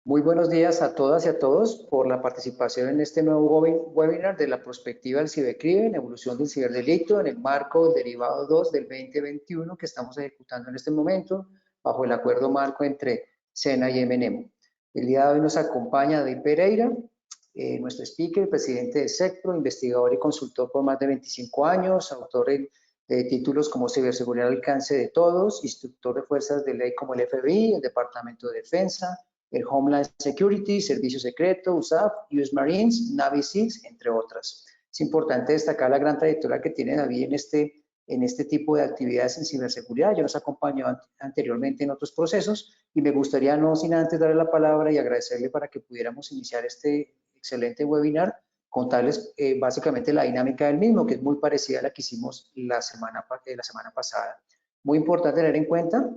Muy buenos días a todas y a todos por la participación en este nuevo webinar de la perspectiva del cibercrimen, evolución del ciberdelito en el marco del derivado 2 del 2021 que estamos ejecutando en este momento bajo el acuerdo marco entre SENA y MNEMO. El día de hoy nos acompaña David Pereira, nuestro speaker, presidente de SECPRO, investigador y consultor por más de 25 años, autor de títulos como Ciberseguridad al alcance de todos, instructor de fuerzas de ley como el FBI, el Departamento de Defensa, el Homeland Security, Servicio Secreto, USAF, US Marines, Navy SEALs, entre otras. Es importante destacar la gran trayectoria que tiene David en este tipo de actividades en ciberseguridad. Ya nos acompañó anteriormente en otros procesos y me gustaría, no sin antes darle la palabra y agradecerle para que pudiéramos iniciar este excelente webinar, contarles básicamente la dinámica del mismo, que es muy parecida a la que hicimos la semana pasada. Muy importante tener en cuenta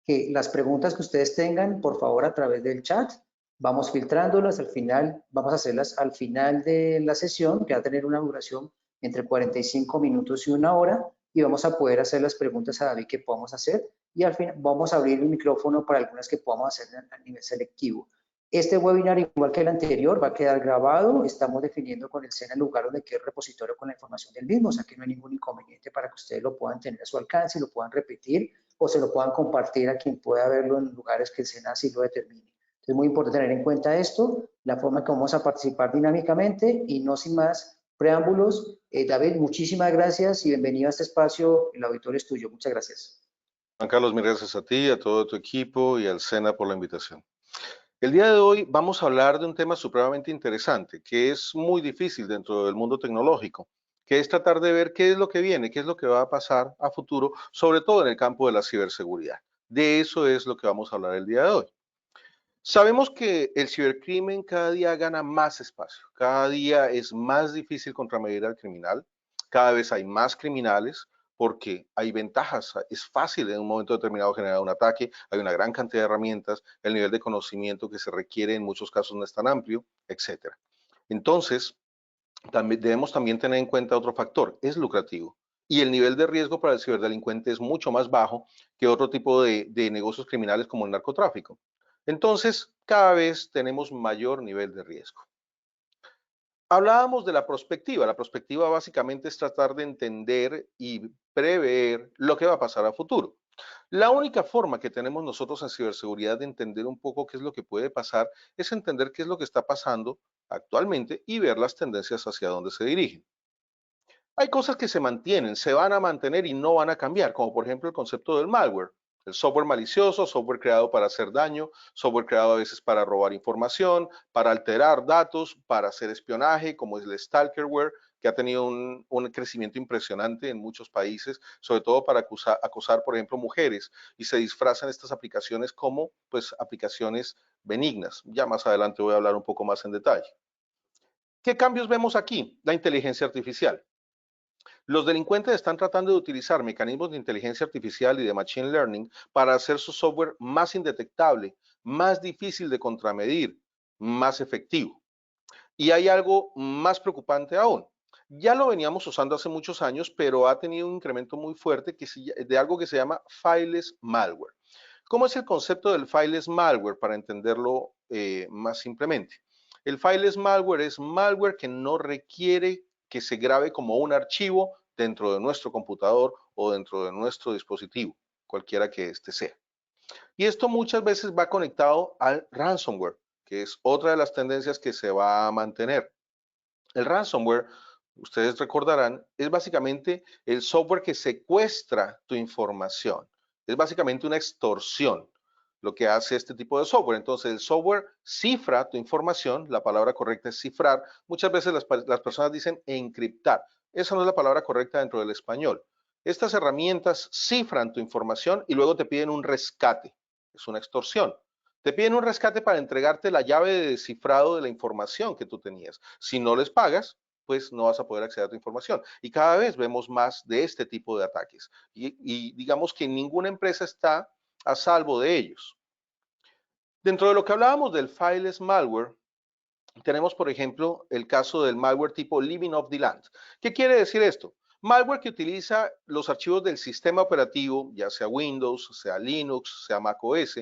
que las preguntas que ustedes tengan, por favor, a través del chat, vamos filtrándolas al final, vamos a hacerlas al final de la sesión, que va a tener una duración entre 45 minutos y 1 hora, y vamos a poder hacer las preguntas a David que podamos hacer, y al final vamos a abrir el micrófono para algunas que podamos hacer a nivel selectivo. Este webinar, igual que el anterior, va a quedar grabado. Estamos definiendo con el SENA el lugar donde quede el repositorio con la información del mismo, o sea que no hay ningún inconveniente para que ustedes lo puedan tener a su alcance y lo puedan repetir o se lo puedan compartir a quien pueda verlo en lugares que el SENA así lo determine. Entonces, es muy importante tener en cuenta esto, la forma en que vamos a participar dinámicamente y no sin más preámbulos. David, muchísimas gracias y bienvenido a este espacio. El auditorio es tuyo. Muchas gracias. Juan Carlos, mil gracias a ti, a todo tu equipo y al SENA por la invitación. El día de hoy vamos a hablar de un tema supremamente interesante, que es muy difícil dentro del mundo tecnológico, que es tratar de ver qué es lo que viene, qué es lo que va a pasar a futuro, sobre todo en el campo de la ciberseguridad. De eso es lo que vamos a hablar el día de hoy. Sabemos que el cibercrimen cada día gana más espacio, cada día es más difícil contramedir al criminal, cada vez hay más criminales porque hay ventajas, es fácil en un momento determinado generar un ataque, hay una gran cantidad de herramientas, el nivel de conocimiento que se requiere en muchos casos no es tan amplio, etc. Entonces, debemos también tener en cuenta otro factor, es lucrativo. Y el nivel de riesgo para el ciberdelincuente es mucho más bajo que otro tipo de negocios criminales como el narcotráfico. Entonces, cada vez tenemos mayor nivel de riesgo. Hablábamos de la prospectiva. La prospectiva básicamente es tratar de entender y prever lo que va a pasar a futuro. La única forma que tenemos nosotros en ciberseguridad de entender un poco qué es lo que puede pasar es entender qué es lo que está pasando actualmente y ver las tendencias hacia dónde se dirigen. Hay cosas que se mantienen, se van a mantener y no van a cambiar, como por ejemplo el concepto del malware. El software malicioso, software creado para hacer daño, software creado a veces para robar información, para alterar datos, para hacer espionaje, como es el stalkerware, que ha tenido un crecimiento impresionante en muchos países, sobre todo para acosar, por ejemplo, mujeres, y se disfrazan estas aplicaciones como pues, aplicaciones benignas. Ya más adelante voy a hablar un poco más en detalle. ¿Qué cambios vemos aquí? La inteligencia artificial. Los delincuentes están tratando de utilizar mecanismos de inteligencia artificial y de machine learning para hacer su software más indetectable, más difícil de contramedir, más efectivo. Y hay algo más preocupante aún. Ya lo veníamos usando hace muchos años, pero ha tenido un incremento muy fuerte de algo que se llama fileless malware. ¿Cómo es el concepto del fileless malware para entenderlo más simplemente? El fileless malware es malware que no requiere que se grabe como un archivo dentro de nuestro computador o dentro de nuestro dispositivo, cualquiera que este sea. Y esto muchas veces va conectado al ransomware, que es otra de las tendencias que se va a mantener. El ransomware, ustedes recordarán, es básicamente el software que secuestra tu información. Es básicamente una extorsión lo que hace este tipo de software. Entonces, el software cifra tu información, la palabra correcta es cifrar. Muchas veces las personas dicen encriptar. Esa no es la palabra correcta dentro del español. Estas herramientas cifran tu información y luego te piden un rescate. Es una extorsión. Te piden un rescate para entregarte la llave de descifrado de la información que tú tenías. Si no les pagas, pues no vas a poder acceder a tu información. Y cada vez vemos más de este tipo de ataques. Y digamos que ninguna empresa está a salvo de ellos. Dentro de lo que hablábamos del fileless malware, tenemos, por ejemplo, el caso del malware tipo Living Off the Land. ¿Qué quiere decir esto? Malware que utiliza los archivos del sistema operativo, ya sea Windows, sea Linux, sea macOS,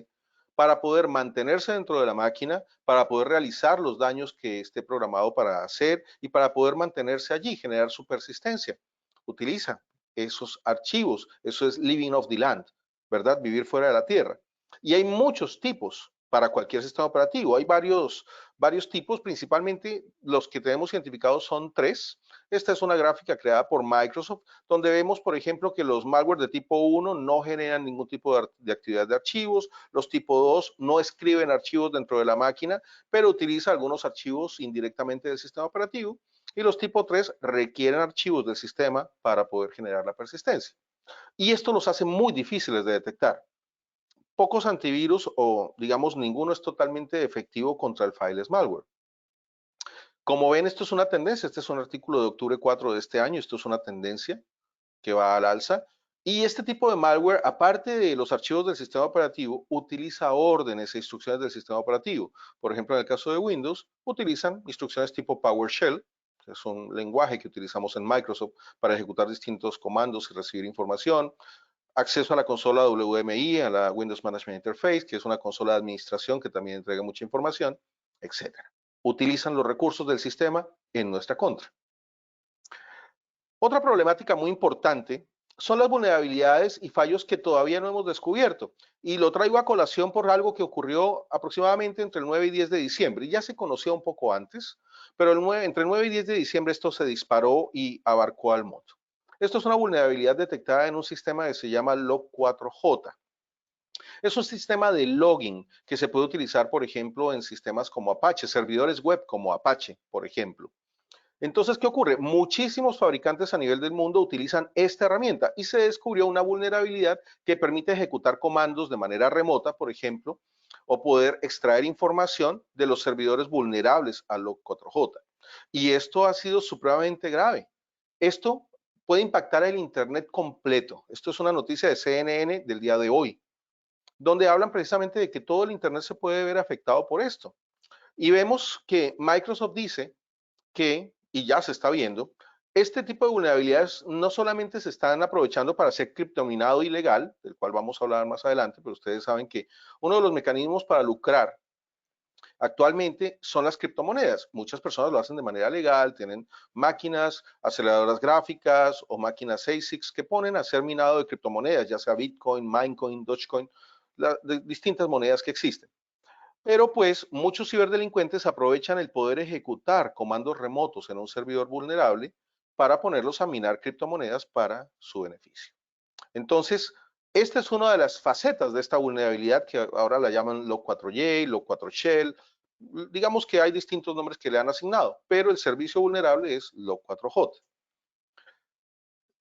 para poder mantenerse dentro de la máquina, para poder realizar los daños que esté programado para hacer y para poder mantenerse allí, generar su persistencia. Utiliza esos archivos, eso es living off the land, ¿verdad? Vivir fuera de la tierra. Y hay muchos tipos para cualquier sistema operativo. Hay varios tipos, principalmente los que tenemos identificados son 3. Esta es una gráfica creada por Microsoft, donde vemos, por ejemplo, que los malware de tipo 1 no generan ningún tipo de actividad de archivos, los tipo 2 no escriben archivos dentro de la máquina, pero utiliza algunos archivos indirectamente del sistema operativo, y los tipo 3 requieren archivos del sistema para poder generar la persistencia. Y esto los hace muy difíciles de detectar. Pocos antivirus o digamos ninguno es totalmente efectivo contra el fileless malware. Como ven, esto es una tendencia, este es un artículo de octubre 4 de este año, esto es una tendencia que va al alza. Y este tipo de malware, aparte de los archivos del sistema operativo, utiliza órdenes e instrucciones del sistema operativo. Por ejemplo, en el caso de Windows, utilizan instrucciones tipo PowerShell, que es un lenguaje que utilizamos en Microsoft para ejecutar distintos comandos y recibir información. Acceso a la consola WMI, a la Windows Management Interface, que es una consola de administración que también entrega mucha información, etc. Utilizan los recursos del sistema en nuestra contra. Otra problemática muy importante son las vulnerabilidades y fallos que todavía no hemos descubierto. Y lo traigo a colación por algo que ocurrió aproximadamente entre el 9 y 10 de diciembre. Ya se conocía un poco antes, pero entre el 9 y 10 de diciembre esto se disparó y abarcó al mundo. Esto es una vulnerabilidad detectada en un sistema que se llama Log4j. Es un sistema de logging que se puede utilizar, por ejemplo, en sistemas como Apache, servidores web como Apache, por ejemplo. Entonces, ¿qué ocurre? Muchísimos fabricantes a nivel del mundo utilizan esta herramienta y se descubrió una vulnerabilidad que permite ejecutar comandos de manera remota, por ejemplo, o poder extraer información de los servidores vulnerables a Log4j. Y esto ha sido supremamente grave. Esto puede impactar el Internet completo. Esto es una noticia de CNN del día de hoy, donde hablan precisamente de que todo el Internet se puede ver afectado por esto. Y vemos que Microsoft dice que, y ya se está viendo, este tipo de vulnerabilidades no solamente se están aprovechando para hacer criptominado ilegal, del cual vamos a hablar más adelante, pero ustedes saben que uno de los mecanismos para lucrar actualmente son las criptomonedas. Muchas personas lo hacen de manera legal, tienen máquinas, aceleradoras gráficas o máquinas ASICs que ponen a hacer minado de criptomonedas, ya sea Bitcoin, Minecoin, Dogecoin, de distintas monedas que existen. Pero pues muchos ciberdelincuentes aprovechan el poder ejecutar comandos remotos en un servidor vulnerable para ponerlos a minar criptomonedas para su beneficio. Entonces, esta es una de las facetas de esta vulnerabilidad que ahora la llaman Log4j, Log4Shell. Digamos que hay distintos nombres que le han asignado, pero el servicio vulnerable es Log4j.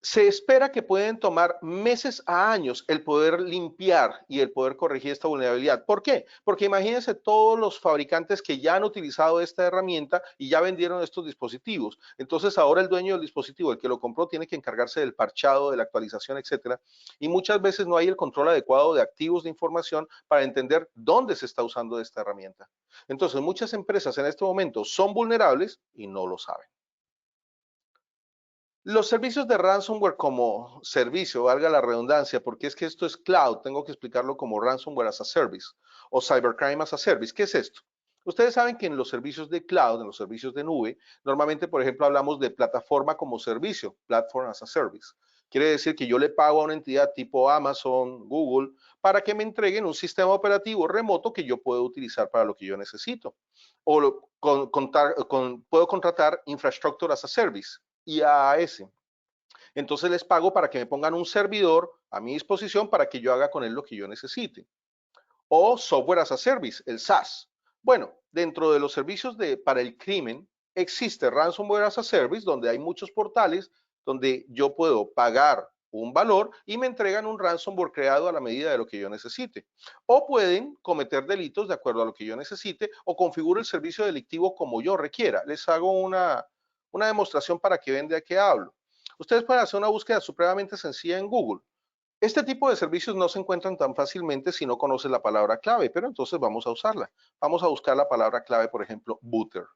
Se espera que pueden tomar meses a años el poder limpiar y el poder corregir esta vulnerabilidad. ¿Por qué? Porque imagínense todos los fabricantes que ya han utilizado esta herramienta y ya vendieron estos dispositivos. Entonces ahora el dueño del dispositivo, el que lo compró, tiene que encargarse del parchado, de la actualización, etcétera. Y muchas veces no hay el control adecuado de activos de información para entender dónde se está usando esta herramienta. Entonces muchas empresas en este momento son vulnerables y no lo saben. Los servicios de ransomware como servicio, valga la redundancia, porque es que esto es cloud, tengo que explicarlo como ransomware as a service o cybercrime as a service. ¿Qué es esto? Ustedes saben que en los servicios de cloud, en los servicios de nube, normalmente, por ejemplo, hablamos de plataforma como servicio, platform as a service. Quiere decir que yo le pago a una entidad tipo Amazon, Google, para que me entreguen un sistema operativo remoto que yo puedo utilizar para lo que yo necesito. O puedo contratar infrastructure as a service, IaaS. Entonces les pago para que me pongan un servidor a mi disposición para que yo haga con él lo que yo necesite. O software as a service, el SaaS. Bueno, dentro de los servicios para el crimen existe ransomware as a service, donde hay muchos portales donde yo puedo pagar un valor y me entregan un ransomware creado a la medida de lo que yo necesite. O pueden cometer delitos de acuerdo a lo que yo necesite o configuro el servicio delictivo como yo requiera. Les hago una demostración para que vean de qué hablo. Ustedes pueden hacer una búsqueda supremamente sencilla en Google. Este tipo de servicios no se encuentran tan fácilmente si no conoces la palabra clave, pero entonces vamos a usarla. Vamos a buscar la palabra clave, por ejemplo, Booter.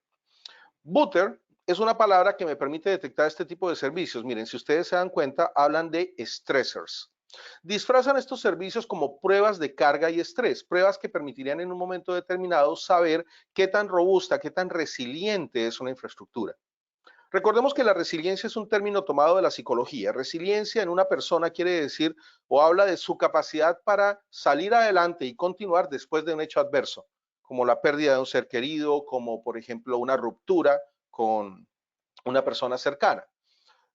Booter es una palabra que me permite detectar este tipo de servicios. Miren, si ustedes se dan cuenta, hablan de stressors. Disfrazan estos servicios como pruebas de carga y estrés, pruebas que permitirían en un momento determinado saber qué tan robusta, qué tan resiliente es una infraestructura. Recordemos que la resiliencia es un término tomado de la psicología. Resiliencia en una persona quiere decir o habla de su capacidad para salir adelante y continuar después de un hecho adverso, como la pérdida de un ser querido, como por ejemplo una ruptura con una persona cercana.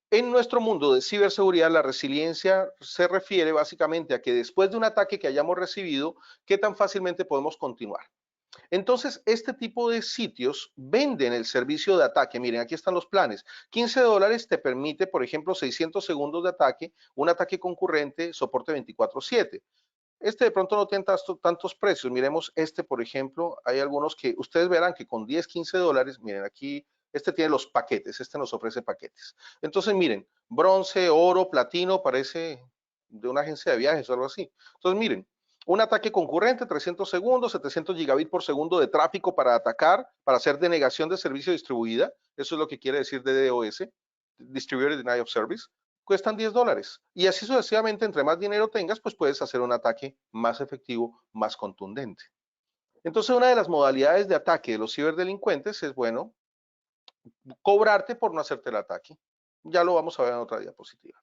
En nuestro mundo de ciberseguridad, la resiliencia se refiere básicamente a que después de un ataque que hayamos recibido, qué tan fácilmente podemos continuar. Entonces, este tipo de sitios venden el servicio de ataque. Miren, aquí están los planes. $15 te permite, por ejemplo, 600 segundos de ataque, un ataque concurrente, soporte 24/7. Este de pronto no tiene tantos precios. Miremos este, por ejemplo. Hay algunos que ustedes verán que con 10, $15, miren aquí, este tiene los paquetes, este nos ofrece paquetes. Entonces, miren, bronce, oro, platino, parece de una agencia de viajes o algo así. Entonces, miren, un ataque concurrente, 300 segundos, 700 gigabits por segundo de tráfico para atacar, para hacer denegación de servicio distribuida. Eso es lo que quiere decir DDoS, Distributed Denial of Service. Cuestan $10. Y así sucesivamente, entre más dinero tengas, pues puedes hacer un ataque más efectivo, más contundente. Entonces, una de las modalidades de ataque de los ciberdelincuentes es, bueno, cobrarte por no hacerte el ataque. Ya lo vamos a ver en otra diapositiva.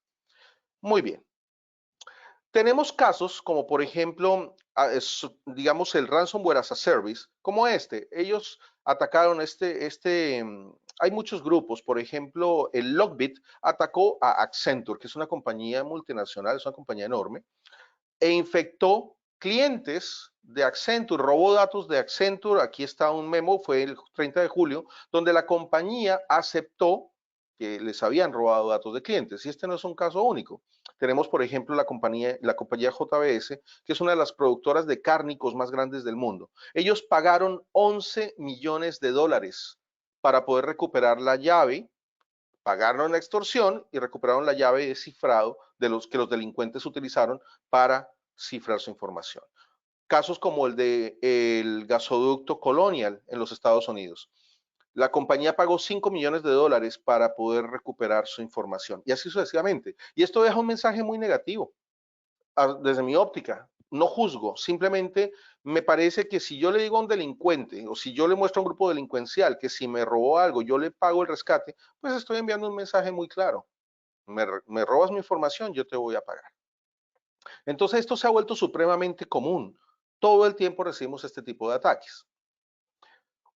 Muy bien. Tenemos casos como, por ejemplo, digamos, el ransomware as a service, como este. Ellos atacaron hay muchos grupos, por ejemplo, el Lockbit atacó a Accenture, que es una compañía multinacional, es una compañía enorme, e infectó clientes de Accenture, robó datos de Accenture. Aquí está un memo, fue el 30 de julio, donde la compañía aceptó que les habían robado datos de clientes. Y este no es un caso único. Tenemos, por ejemplo, la compañía JBS, que es una de las productoras de cárnicos más grandes del mundo. Ellos pagaron $11 millones para poder recuperar la llave, pagaron la extorsión y recuperaron la llave de cifrado de los que los delincuentes utilizaron para cifrar su información. Casos como el del gasoducto Colonial en los Estados Unidos. La compañía pagó $5 millones para poder recuperar su información y así sucesivamente. Y esto deja un mensaje muy negativo desde mi óptica. No juzgo, simplemente me parece que si yo le digo a un delincuente o si yo le muestro a un grupo delincuencial que si me robó algo yo le pago el rescate, pues estoy enviando un mensaje muy claro. Me robas mi información, yo te voy a pagar. Entonces esto se ha vuelto supremamente común. Todo el tiempo recibimos este tipo de ataques.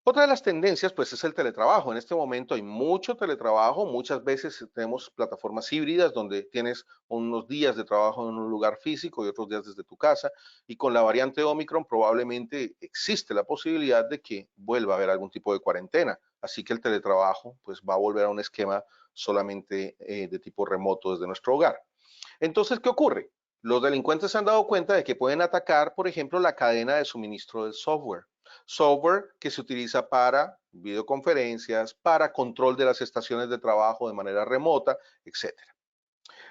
Otra de las tendencias, pues, es el teletrabajo. En este momento hay mucho teletrabajo. Muchas veces tenemos plataformas híbridas donde tienes unos días de trabajo en un lugar físico y otros días desde tu casa. Y con la variante Omicron probablemente existe la posibilidad de que vuelva a haber algún tipo de cuarentena. Así que el teletrabajo, pues, va a volver a un esquema solamente de tipo remoto desde nuestro hogar. Entonces, ¿qué ocurre? Los delincuentes se han dado cuenta de que pueden atacar, por ejemplo, la cadena de suministro del software. Software que se utiliza para videoconferencias, para control de las estaciones de trabajo de manera remota, etcétera.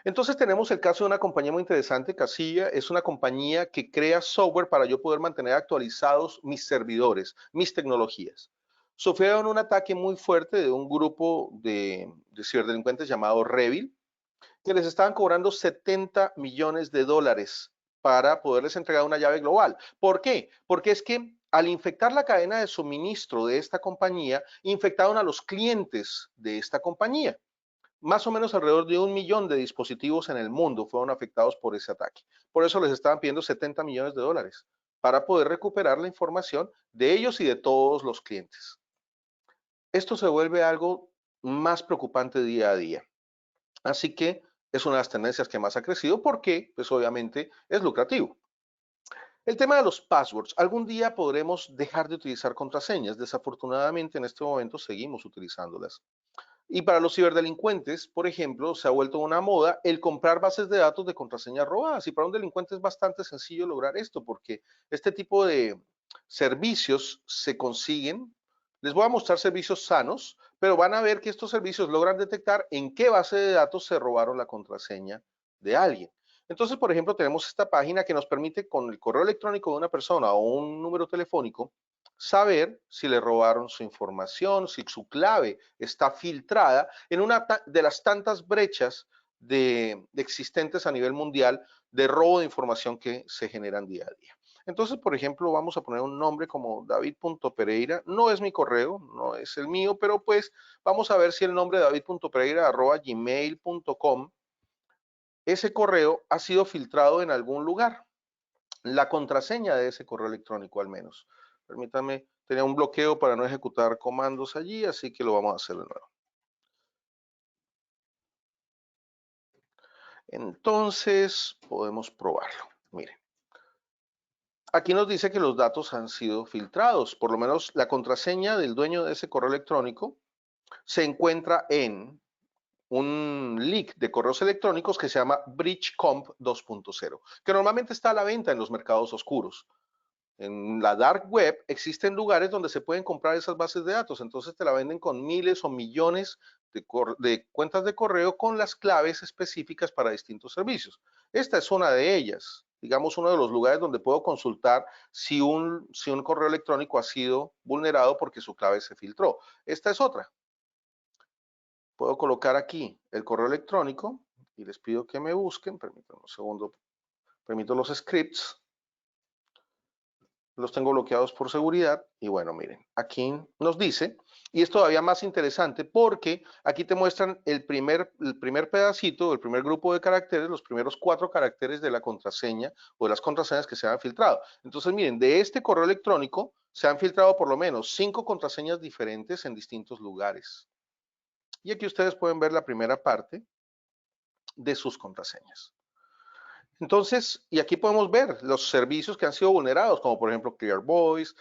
Entonces tenemos el caso de una compañía muy interesante, Casilla. Es una compañía que crea software para yo poder mantener actualizados mis servidores, mis tecnologías. Sufrieron un ataque muy fuerte de un grupo de ciberdelincuentes llamado Revil, que les estaban cobrando $70 millones para poderles entregar una llave global. ¿Por qué? Porque es que al infectar la cadena de suministro de esta compañía, infectaron a los clientes de esta compañía. Más o menos alrededor de 1 millón de dispositivos en el mundo fueron afectados por ese ataque. Por eso les estaban pidiendo $70 millones para poder recuperar la información de ellos y de todos los clientes. Esto se vuelve algo más preocupante día a día. Así que es una de las tendencias que más ha crecido porque, pues obviamente, es lucrativo. El tema de los passwords. Algún día podremos dejar de utilizar contraseñas. Desafortunadamente, en este momento seguimos utilizándolas. Y para los ciberdelincuentes, por ejemplo, se ha vuelto una moda el comprar bases de datos de contraseñas robadas. Y para un delincuente es bastante sencillo lograr esto porque este tipo de servicios se consiguen. Les voy a mostrar servicios sanos, pero van a ver que estos servicios logran detectar en qué base de datos se robaron la contraseña de alguien. Entonces, por ejemplo, tenemos esta página que nos permite con el correo electrónico de una persona o un número telefónico saber si le robaron su información, si su clave está filtrada en una de las tantas brechas existentes a nivel mundial de robo de información que se generan día a día. Entonces, por ejemplo, vamos a poner un nombre como david.pereira. No es mi correo, no es el mío, pero pues vamos a ver si el nombre david.pereira@gmail.com, ese correo ha sido filtrado en algún lugar. La contraseña de ese correo electrónico al menos. Permítanme, tenía un bloqueo para no ejecutar comandos allí, así que lo vamos a hacer de nuevo. Entonces, podemos probarlo. Miren. Aquí nos dice que los datos han sido filtrados, por lo menos la contraseña del dueño de ese correo electrónico se encuentra en un leak de correos electrónicos que se llama Breachcomp 2.0, que normalmente está a la venta en los mercados oscuros. En la dark web existen lugares donde se pueden comprar esas bases de datos, entonces te la venden con miles o millones de cuentas de correo con las claves específicas para distintos servicios. Esta es una de ellas, digamos uno de los lugares donde puedo consultar si un correo electrónico ha sido vulnerado porque su clave se filtró. Esta es otra. Puedo colocar aquí el correo electrónico y les pido que me busquen, permítanme un segundo, permito los scripts. Los tengo bloqueados por seguridad y bueno, miren, aquí nos dice, y es todavía más interesante porque aquí te muestran el primer pedacito, el primer grupo de caracteres, los primeros 4 caracteres de la contraseña o de las contraseñas que se han filtrado. Entonces, miren, de este correo electrónico se han filtrado por lo menos 5 contraseñas diferentes en distintos lugares. Y aquí ustedes pueden ver la primera parte de sus contraseñas. Entonces, y aquí podemos ver los servicios que han sido vulnerados, como por ejemplo ClearVoice,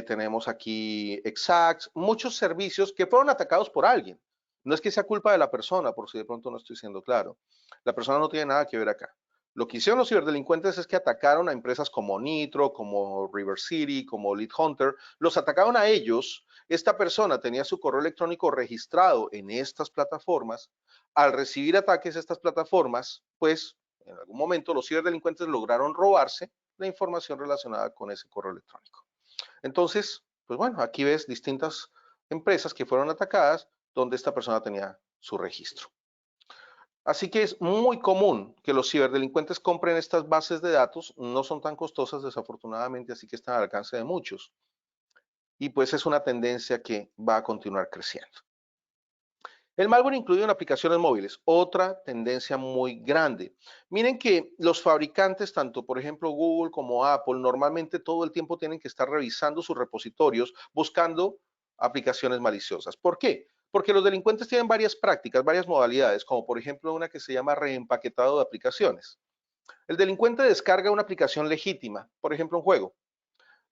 tenemos aquí Exact, muchos servicios que fueron atacados por alguien. No es que sea culpa de la persona, por si de pronto no estoy siendo claro. La persona no tiene nada que ver acá. Lo que hicieron los ciberdelincuentes es que atacaron a empresas como Nitro, como River City, como Lead Hunter. Los atacaron a ellos. Esta persona tenía su correo electrónico registrado en estas plataformas. Al recibir ataques a estas plataformas, pues en algún momento los ciberdelincuentes lograron robarse la información relacionada con ese correo electrónico. Entonces, pues bueno, aquí ves distintas empresas que fueron atacadas donde esta persona tenía su registro. Así que es muy común que los ciberdelincuentes compren estas bases de datos, no son tan costosas desafortunadamente, así que están al alcance de muchos. Y pues es una tendencia que va a continuar creciendo. El malware incluido en aplicaciones móviles, otra tendencia muy grande. Miren que los fabricantes, tanto por ejemplo Google como Apple, normalmente todo el tiempo tienen que estar revisando sus repositorios buscando aplicaciones maliciosas. ¿Por qué? Porque los delincuentes tienen varias prácticas, varias modalidades, como por ejemplo una que se llama reempaquetado de aplicaciones. El delincuente descarga una aplicación legítima, por ejemplo un juego,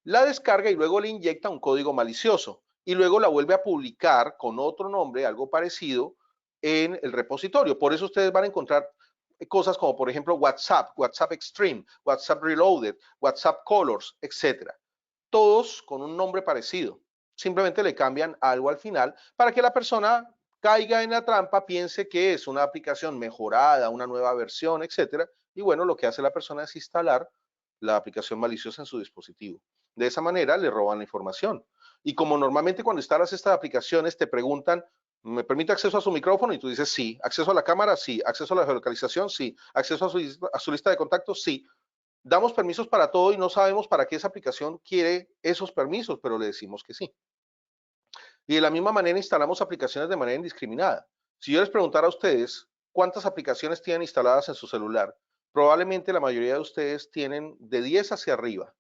la descarga y luego le inyecta un código malicioso y luego la vuelve a publicar con otro nombre, algo parecido, en el repositorio. Por eso ustedes van a encontrar cosas como, por ejemplo, WhatsApp, WhatsApp Extreme, WhatsApp Reloaded, WhatsApp Colors, etc. Todos con un nombre parecido. Simplemente le cambian algo al final para que la persona caiga en la trampa, piense que es una aplicación mejorada, una nueva versión, etc. Y bueno, lo que hace la persona es instalar la aplicación maliciosa en su dispositivo. De esa manera le roban la información. Y como normalmente cuando instalas estas aplicaciones te preguntan, ¿me permite acceso a su micrófono? Y tú dices sí. ¿Acceso a la cámara? Sí. ¿Acceso a la geolocalización? Sí. ¿Acceso a su lista de contactos? Sí. Damos permisos para todo y no sabemos para qué esa aplicación quiere esos permisos, pero le decimos que sí. Y de la misma manera instalamos aplicaciones de manera indiscriminada. Si yo les preguntara a ustedes cuántas aplicaciones tienen instaladas en su celular, probablemente la mayoría de ustedes tienen de 10 hacia arriba.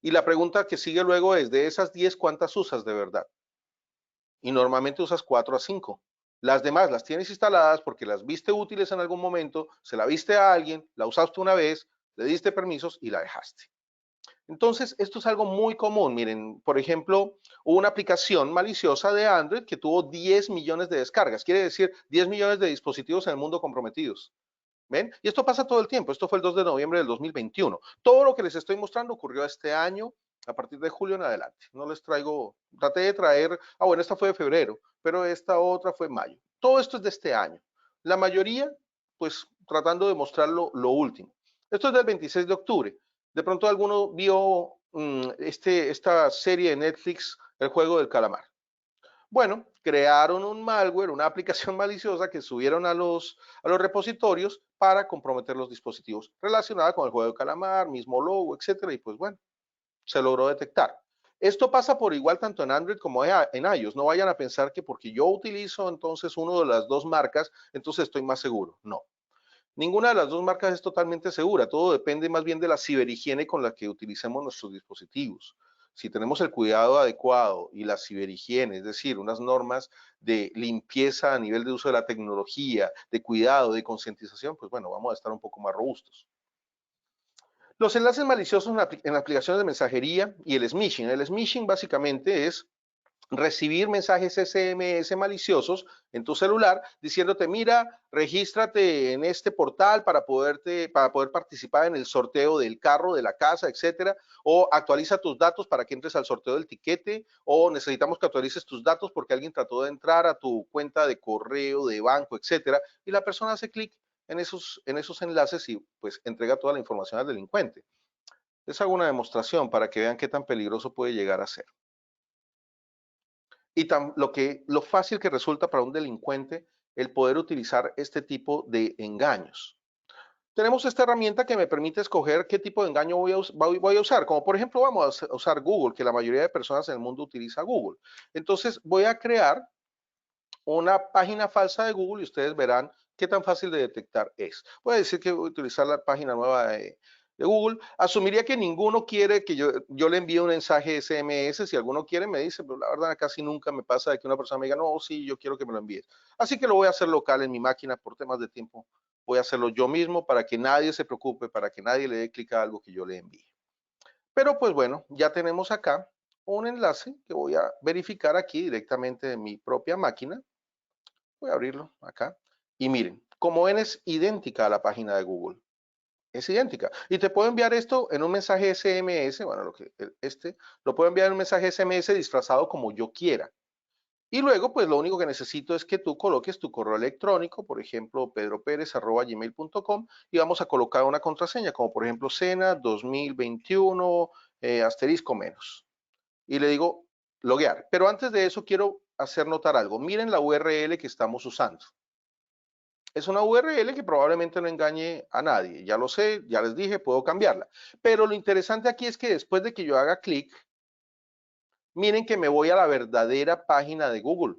Y la pregunta que sigue luego es, de esas 10, ¿cuántas usas de verdad? Y normalmente usas 4 a 5. Las demás las tienes instaladas porque las viste útiles en algún momento, se la viste a alguien, la usaste una vez, le diste permisos y la dejaste. Entonces, esto es algo muy común. Miren, por ejemplo, hubo una aplicación maliciosa de Android que tuvo 10 millones de descargas. Quiere decir 10 millones de dispositivos en el mundo comprometidos. ¿Ven? Y esto pasa todo el tiempo. Esto fue el 2 de noviembre del 2021. Todo lo que les estoy mostrando ocurrió este año, a partir de julio en adelante. No les traigo, traté de traer, bueno, esta fue de febrero, pero esta otra fue mayo. Todo esto es de este año. La mayoría, pues, tratando de mostrar lo último. Esto es del 26 de octubre. De pronto alguno vio esta serie de Netflix, El Juego del Calamar. Bueno, crearon un malware, una aplicación maliciosa que subieron a los repositorios para comprometer los dispositivos relacionada con el juego de calamar, mismo logo, etcétera, y pues bueno, se logró detectar. Esto pasa por igual tanto en Android como en iOS. No vayan a pensar que porque yo utilizo entonces una de las dos marcas, entonces estoy más seguro. No. Ninguna de las dos marcas es totalmente segura. Todo depende más bien de la ciberhigiene con la que utilicemos nuestros dispositivos. Si tenemos el cuidado adecuado y la ciberhigiene, es decir, unas normas de limpieza a nivel de uso de la tecnología, de cuidado, de concientización, pues bueno, vamos a estar un poco más robustos. Los enlaces maliciosos en aplicaciones de mensajería y el smishing. El smishing básicamente es recibir mensajes SMS maliciosos en tu celular diciéndote, mira, regístrate en este portal para poder participar en el sorteo del carro, de la casa, etcétera, o actualiza tus datos para que entres al sorteo del tiquete, o necesitamos que actualices tus datos porque alguien trató de entrar a tu cuenta de correo, de banco, etcétera, y la persona hace clic en esos enlaces y pues entrega toda la información al delincuente. Les hago una demostración para que vean qué tan peligroso puede llegar a ser. Y lo fácil que resulta para un delincuente el poder utilizar este tipo de engaños. Tenemos esta herramienta que me permite escoger qué tipo de engaño voy a usar. Como por ejemplo vamos a usar Google, que la mayoría de personas en el mundo utiliza Google. Entonces voy a crear una página falsa de Google y ustedes verán qué tan fácil de detectar es. Voy a decir que voy a utilizar la página nueva de Google. Asumiría que ninguno quiere que yo le envíe un mensaje SMS. Si alguno quiere, me dice, pero la verdad casi nunca me pasa de que una persona me diga, no, sí, yo quiero que me lo envíes. Así que lo voy a hacer local en mi máquina por temas de tiempo. Voy a hacerlo yo mismo para que nadie se preocupe, para que nadie le dé clic a algo que yo le envíe. Pero pues bueno, ya tenemos acá un enlace que voy a verificar aquí directamente de mi propia máquina. Voy a abrirlo acá. Y miren, como ven, es idéntica a la página de Google. Es idéntica. Y te puedo enviar esto en un mensaje SMS. Bueno, lo puedo enviar en un mensaje SMS disfrazado como yo quiera. Y luego, pues lo único que necesito es que tú coloques tu correo electrónico, por ejemplo, pedroperez@gmail.com, y vamos a colocar una contraseña, como por ejemplo, Cena 2021 asterisco menos. Y le digo loguear. Pero antes de eso quiero hacer notar algo. Miren la URL que estamos usando. Es una URL que probablemente no engañe a nadie. Ya lo sé, ya les dije, puedo cambiarla. Pero lo interesante aquí es que después de que yo haga clic, miren que me voy a la verdadera página de Google.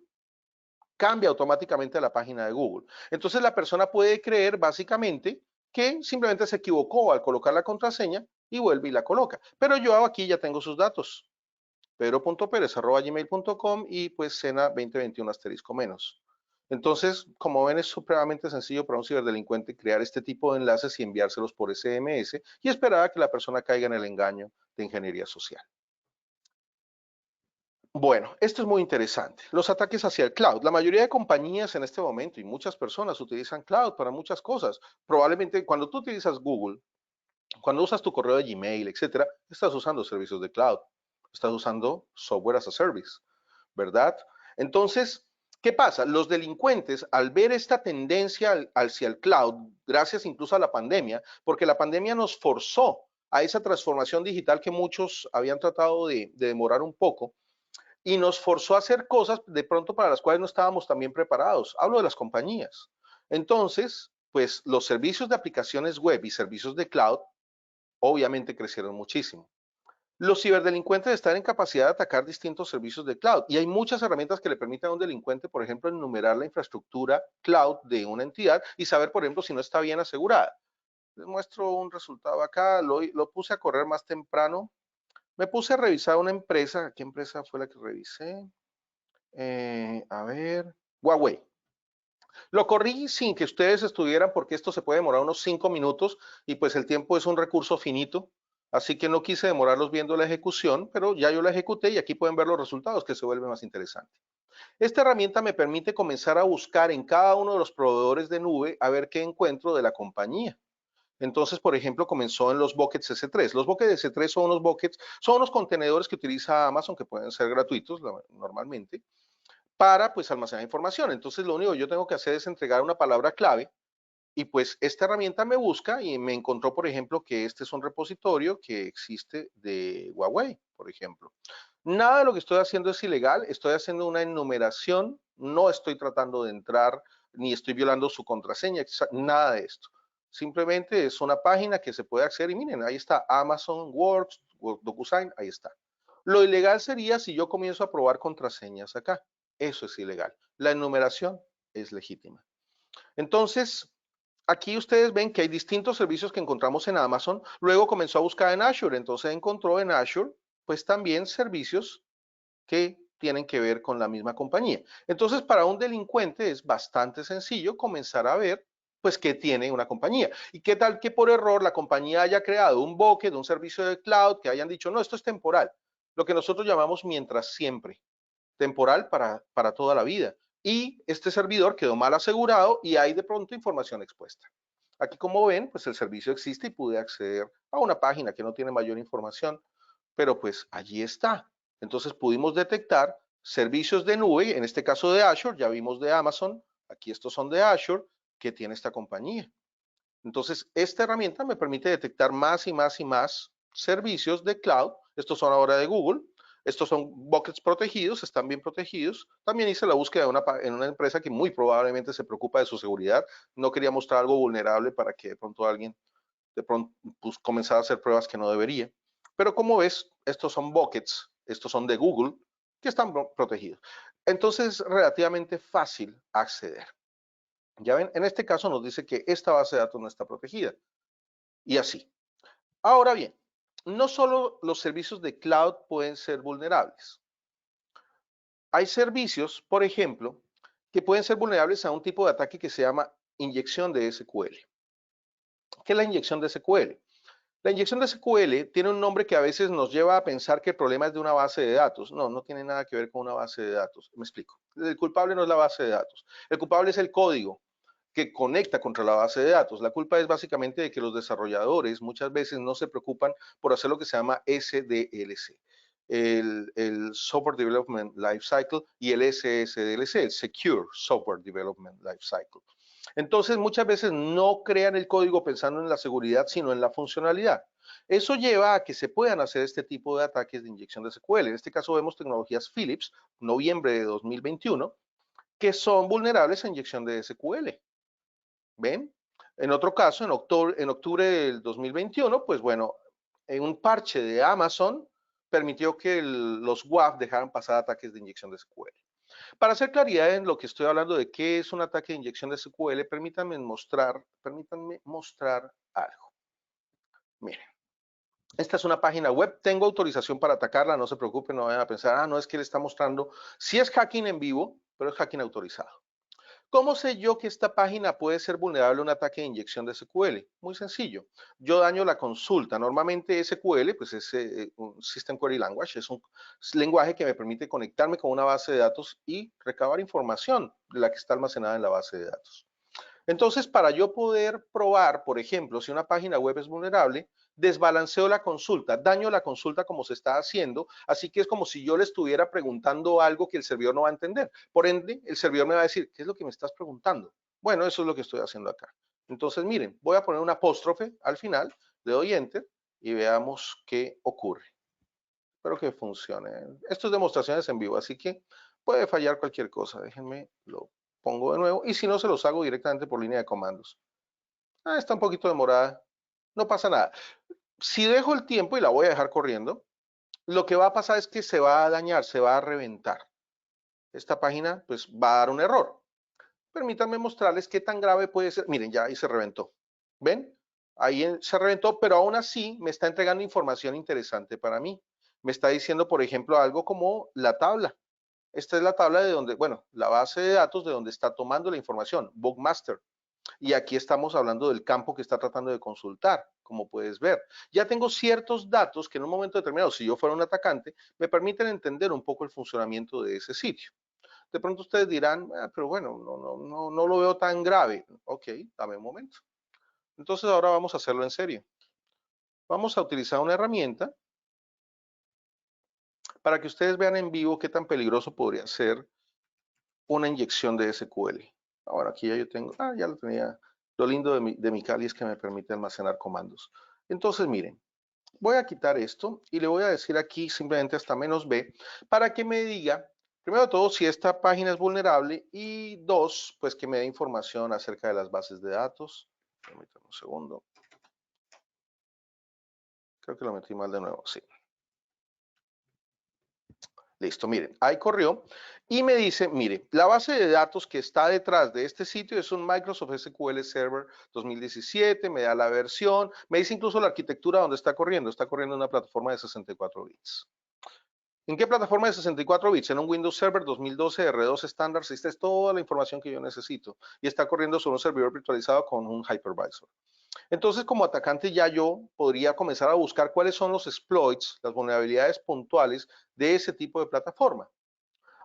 Cambia automáticamente a la página de Google. Entonces la persona puede creer básicamente que simplemente se equivocó al colocar la contraseña y vuelve y la coloca. Pero yo aquí ya tengo sus datos. pedro.perez@gmail.com y pues Cena 2021 asterisco menos. Entonces, como ven, es supremamente sencillo para un ciberdelincuente crear este tipo de enlaces y enviárselos por SMS y esperar a que la persona caiga en el engaño de ingeniería social. Bueno, esto es muy interesante. Los ataques hacia el cloud. La mayoría de compañías en este momento y muchas personas utilizan cloud para muchas cosas. Probablemente cuando tú utilizas Google, cuando usas tu correo de Gmail, etcétera, estás usando servicios de cloud. Estás usando software as a service, ¿verdad? Entonces, ¿qué pasa? Los delincuentes, al ver esta tendencia hacia el cloud, gracias incluso a la pandemia, porque la pandemia nos forzó a esa transformación digital que muchos habían tratado de demorar un poco, y nos forzó a hacer cosas de pronto para las cuales no estábamos también preparados. Hablo de las compañías. Entonces, pues los servicios de aplicaciones web y servicios de cloud obviamente crecieron muchísimo. Los ciberdelincuentes están en capacidad de atacar distintos servicios de cloud y hay muchas herramientas que le permiten a un delincuente, por ejemplo, enumerar la infraestructura cloud de una entidad y saber, por ejemplo, si no está bien asegurada. Les muestro un resultado acá, lo puse a correr más temprano. Me puse a revisar una empresa. ¿Qué empresa fue la que revisé? A ver, Huawei. Lo corrí sin que ustedes estuvieran porque esto se puede demorar unos 5 minutos y pues el tiempo es un recurso finito. Así que no quise demorarlos viendo la ejecución, pero ya yo la ejecuté y aquí pueden ver los resultados que se vuelve más interesante. Esta herramienta me permite comenzar a buscar en cada uno de los proveedores de nube a ver qué encuentro de la compañía. Entonces, por ejemplo, comenzó en los buckets S3. Los buckets S3 son unos buckets, son unos contenedores que utiliza Amazon que pueden ser gratuitos normalmente para pues almacenar información. Entonces, lo único que yo tengo que hacer es entregar una palabra clave y pues esta herramienta me busca y me encontró, por ejemplo, que este es un repositorio que existe de Huawei, por ejemplo. Nada de lo que estoy haciendo es ilegal, estoy haciendo una enumeración, no estoy tratando de entrar ni estoy violando su contraseña, nada de esto. Simplemente es una página que se puede acceder y miren, ahí está Amazon, Word, DocuSign, ahí está. Lo ilegal sería si yo comienzo a probar contraseñas acá. Eso es ilegal. La enumeración es legítima. Entonces, aquí ustedes ven que hay distintos servicios que encontramos en Amazon. Luego comenzó a buscar en Azure, entonces encontró en Azure pues también servicios que tienen que ver con la misma compañía. Entonces, para un delincuente es bastante sencillo comenzar a ver pues qué tiene una compañía. Y qué tal que por error la compañía haya creado un bucket, un servicio de cloud, que hayan dicho, no, esto es temporal. Lo que nosotros llamamos mientras siempre. Temporal para toda la vida. Y este servidor quedó mal asegurado y hay de pronto información expuesta. Aquí, como ven, pues el servicio existe y pude acceder a una página que no tiene mayor información, pero pues allí está. Entonces pudimos detectar servicios de nube, en este caso de Azure, ya vimos de Amazon, aquí estos son de Azure, que tiene esta compañía. Entonces, esta herramienta me permite detectar más y más y más servicios de cloud. Estos son ahora de Google. Estos son buckets protegidos, están bien protegidos. También hice la búsqueda en una empresa que muy probablemente se preocupa de su seguridad. No quería mostrar algo vulnerable para que de pronto alguien de pronto pues, comenzara a hacer pruebas que no debería. Pero como ves, estos son buckets, estos son de Google, que están protegidos. Entonces, es relativamente fácil acceder. Ya ven, en este caso nos dice que esta base de datos no está protegida. Y así. Ahora bien, no solo los servicios de cloud pueden ser vulnerables. Hay servicios, por ejemplo, que pueden ser vulnerables a un tipo de ataque que se llama inyección de SQL. ¿Qué es la inyección de SQL? La inyección de SQL tiene un nombre que a veces nos lleva a pensar que el problema es de una base de datos. No, no tiene nada que ver con una base de datos. Me explico. El culpable no es la base de datos. El culpable es el código que conecta contra la base de datos. La culpa es básicamente de que los desarrolladores muchas veces no se preocupan por hacer lo que se llama SDLC, el Software Development Lifecycle, y el SSDLC, el Secure Software Development Lifecycle. Entonces, muchas veces no crean el código pensando en la seguridad, sino en la funcionalidad. Eso lleva a que se puedan hacer este tipo de ataques de inyección de SQL. En este caso vemos tecnologías Philips, noviembre de 2021, que son vulnerables a inyección de SQL. ¿Ven? En otro caso, en octubre del 2021, pues bueno, en un parche de Amazon permitió que los WAF dejaran pasar ataques de inyección de SQL. Para hacer claridad en lo que estoy hablando de qué es un ataque de inyección de SQL, permítanme mostrar algo. Miren, esta es una página web, tengo autorización para atacarla, no se preocupen, no vayan a pensar, no, es que le está mostrando, sí es hacking en vivo, pero es hacking autorizado. ¿Cómo sé yo que esta página puede ser vulnerable a un ataque de inyección de SQL? Muy sencillo. Yo daño la consulta. Normalmente SQL, pues es un System Query Language, es un lenguaje que me permite conectarme con una base de datos y recabar información de la que está almacenada en la base de datos. Entonces, para yo poder probar, por ejemplo, si una página web es vulnerable, desbalanceo la consulta, daño la consulta como se está haciendo, así que es como si yo le estuviera preguntando algo que el servidor no va a entender. Por ende, el servidor me va a decir, ¿qué es lo que me estás preguntando? Bueno, eso es lo que estoy haciendo acá. Entonces, miren, voy a poner un apóstrofe al final, le doy Enter y veamos qué ocurre. Espero que funcione. Esto es demostraciones en vivo, así que puede fallar cualquier cosa. Déjenme, lo pongo de nuevo y si no, se los hago directamente por línea de comandos. Está un poquito demorada, no pasa nada. Si dejo el tiempo y la voy a dejar corriendo, lo que va a pasar es que se va a dañar, se va a reventar. Esta página pues va a dar un error. Permítanme mostrarles qué tan grave puede ser. Miren, ya ahí se reventó. ¿Ven? Ahí se reventó, pero aún así me está entregando información interesante para mí. Me está diciendo, por ejemplo, algo como la tabla. Esta es la tabla de donde, bueno, la base de datos de donde está tomando la información, Bugmaster. Y aquí estamos hablando del campo que está tratando de consultar, como puedes ver. Ya tengo ciertos datos que en un momento determinado, si yo fuera un atacante, me permiten entender un poco el funcionamiento de ese sitio. De pronto ustedes dirán, pero bueno, no lo veo tan grave. Ok, dame un momento. Entonces ahora vamos a hacerlo en serio. Vamos a utilizar una herramienta para que ustedes vean en vivo qué tan peligroso podría ser una inyección de SQL. Ahora aquí ya yo tengo, ya lo tenía. Lo lindo de mi Kali es que me permite almacenar comandos. Entonces miren, voy a quitar esto y le voy a decir aquí simplemente hasta -b para que me diga, primero de todo, si esta página es vulnerable y dos, pues que me dé información acerca de las bases de datos. Permítame un segundo. Creo que lo metí mal de nuevo, sí. Listo, miren, ahí corrió y me dice, mire, la base de datos que está detrás de este sitio es un Microsoft SQL Server 2017, me da la versión, me dice incluso la arquitectura donde está corriendo en una plataforma de 64 bits. ¿En qué plataforma de 64 bits? En un Windows Server 2012 R2 estándar, esta es toda la información que yo necesito y está corriendo sobre un servidor virtualizado con un hypervisor. Entonces, como atacante ya yo podría comenzar a buscar cuáles son los exploits, las vulnerabilidades puntuales de ese tipo de plataforma.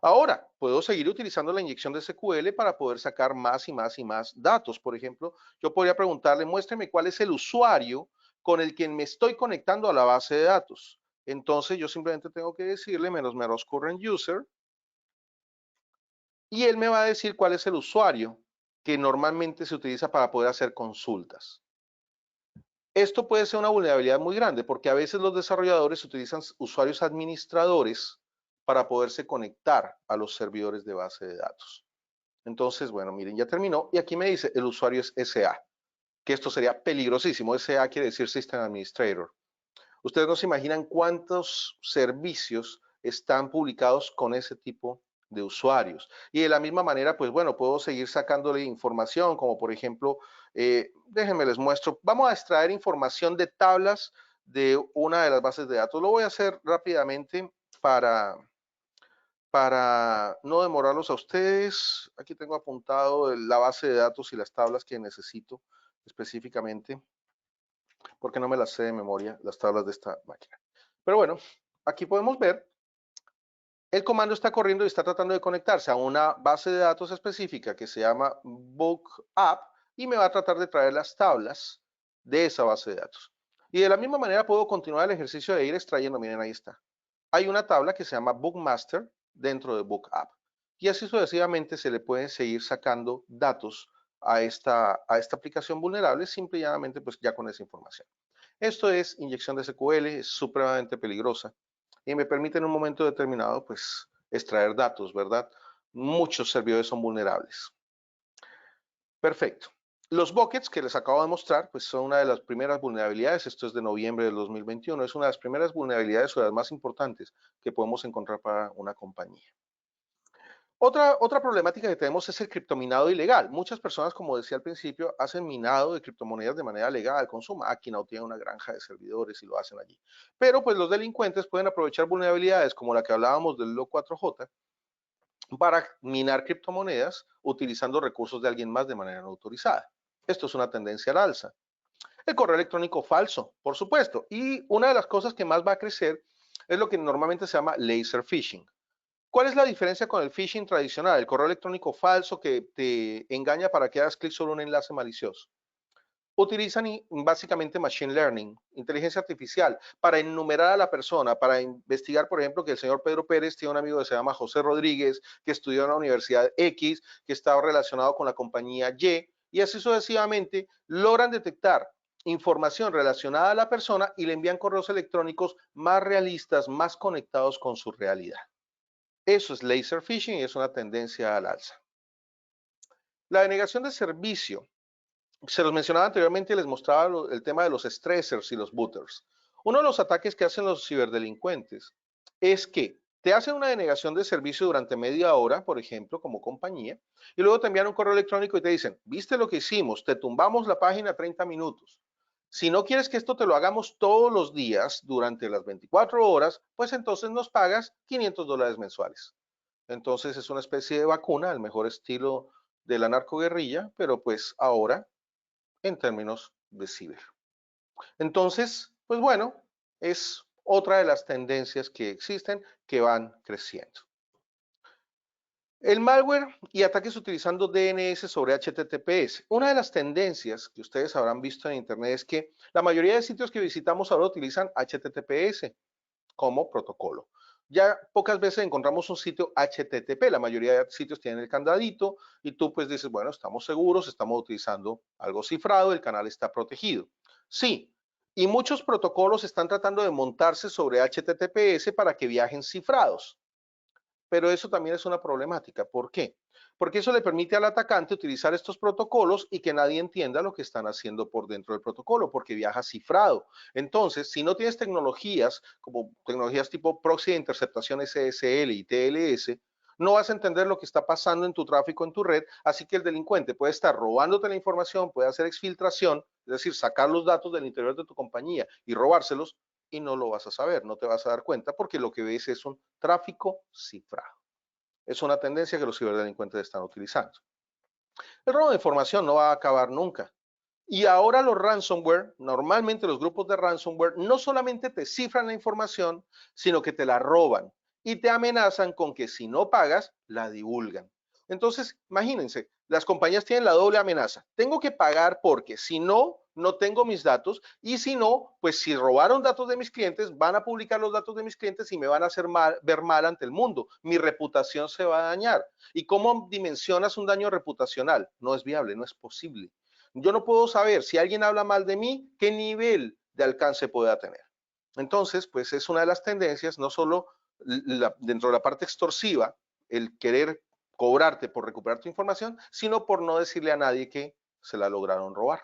Ahora, puedo seguir utilizando la inyección de SQL para poder sacar más y más y más datos. Por ejemplo, yo podría preguntarle, muéstreme cuál es el usuario con el que me estoy conectando a la base de datos. Entonces, yo simplemente tengo que decirle menos current user y él me va a decir cuál es el usuario que normalmente se utiliza para poder hacer consultas. Esto puede ser una vulnerabilidad muy grande porque a veces los desarrolladores utilizan usuarios administradores para poderse conectar a los servidores de base de datos. Entonces, bueno, miren, ya terminó y aquí me dice el usuario es SA, que esto sería peligrosísimo. SA quiere decir System Administrator. Ustedes no se imaginan cuántos servicios están publicados con ese tipo de usuarios. Y de la misma manera, pues bueno, puedo seguir sacándole información, como por ejemplo, déjenme les muestro, vamos a extraer información de tablas de una de las bases de datos. Lo voy a hacer rápidamente para no demorarlos a ustedes. Aquí tengo apuntado la base de datos y las tablas que necesito específicamente, porque no me las sé de memoria, las tablas de esta máquina. Pero bueno, aquí podemos ver, el comando está corriendo y está tratando de conectarse a una base de datos específica que se llama bookup y me va a tratar de traer las tablas de esa base de datos. Y de la misma manera puedo continuar el ejercicio de ir extrayendo, miren, ahí está. Hay una tabla que se llama bookmaster dentro de bookup. Y así sucesivamente se le pueden seguir sacando datos a esta aplicación vulnerable, simple y llanamente pues ya con esa información. Esto es inyección de SQL, es supremamente peligrosa y me permite en un momento determinado pues extraer datos, ¿verdad? Muchos servidores son vulnerables. Perfecto. Los buckets que les acabo de mostrar pues son una de las primeras vulnerabilidades, esto es de noviembre del 2021, es una de las primeras vulnerabilidades o de las más importantes que podemos encontrar para una compañía. Otra problemática que tenemos es el criptominado ilegal. Muchas personas, como decía al principio, hacen minado de criptomonedas de manera legal con su máquina o tienen una granja de servidores y lo hacen allí. Pero pues los delincuentes pueden aprovechar vulnerabilidades como la que hablábamos del LO4J para minar criptomonedas utilizando recursos de alguien más de manera no autorizada. Esto es una tendencia al alza. El correo electrónico falso, por supuesto. Y una de las cosas que más va a crecer es lo que normalmente se llama laser phishing. ¿Cuál es la diferencia con el phishing tradicional, el correo electrónico falso que te engaña para que hagas clic sobre un enlace malicioso? Utilizan básicamente machine learning, inteligencia artificial, para enumerar a la persona, para investigar, por ejemplo, que el señor Pedro Pérez tiene un amigo que se llama José Rodríguez, que estudió en la Universidad X, que estaba relacionado con la compañía y así sucesivamente logran detectar información relacionada a la persona y le envían correos electrónicos más realistas, más conectados con su realidad. Eso es laser phishing y es una tendencia al alza. La denegación de servicio. Se los mencionaba anteriormente y les mostraba el tema de los stressors y los booters. Uno de los ataques que hacen los ciberdelincuentes es que te hacen una denegación de servicio durante media hora, por ejemplo, como compañía, y luego te envían un correo electrónico y te dicen, ¿viste lo que hicimos? Te tumbamos la página 30 minutos. Si no quieres que esto te lo hagamos todos los días durante las 24 horas, pues entonces nos pagas $500 mensuales. Entonces es una especie de vacuna, el mejor estilo de la narcoguerrilla, pero pues ahora en términos de ciber. Entonces, pues bueno, es otra de las tendencias que existen que van creciendo. El malware y ataques utilizando DNS sobre HTTPS. Una de las tendencias que ustedes habrán visto en Internet es que la mayoría de sitios que visitamos ahora utilizan HTTPS como protocolo. Ya pocas veces encontramos un sitio HTTP, la mayoría de sitios tienen el candadito y tú pues dices, bueno, estamos seguros, estamos utilizando algo cifrado, el canal está protegido. Sí, Y muchos protocolos están tratando de montarse sobre HTTPS para que viajen cifrados. Pero eso también es una problemática. ¿Por qué? Porque eso le permite al atacante utilizar estos protocolos y que nadie entienda lo que están haciendo por dentro del protocolo, porque viaja cifrado. Entonces, si no tienes tecnologías, como tecnologías tipo proxy de interceptación SSL y TLS, no vas a entender lo que está pasando en tu tráfico, en tu red, así que el delincuente puede estar robándote la información, puede hacer exfiltración, es decir, sacar los datos del interior de tu compañía y robárselos, y no lo vas a saber, no te vas a dar cuenta, porque lo que ves es un tráfico cifrado. Es una tendencia que los ciberdelincuentes están utilizando. El robo de información no va a acabar nunca. Y ahora los ransomware, normalmente los grupos de ransomware, no solamente te cifran la información, sino que te la roban y te amenazan con que si no pagas, la divulgan. Entonces, imagínense, las compañías tienen la doble amenaza. Tengo que pagar porque si no, no tengo mis datos y si no, pues si robaron datos de mis clientes, van a publicar los datos de mis clientes y me van a hacer ver mal ante el mundo. Mi reputación se va a dañar. ¿Y cómo dimensionas un daño reputacional? No es viable, no es posible. Yo no puedo saber si alguien habla mal de mí, qué nivel de alcance pueda tener. Entonces, pues es una de las tendencias, no solo dentro de la parte extorsiva, el querer cobrarte por recuperar tu información, sino por no decirle a nadie que se la lograron robar.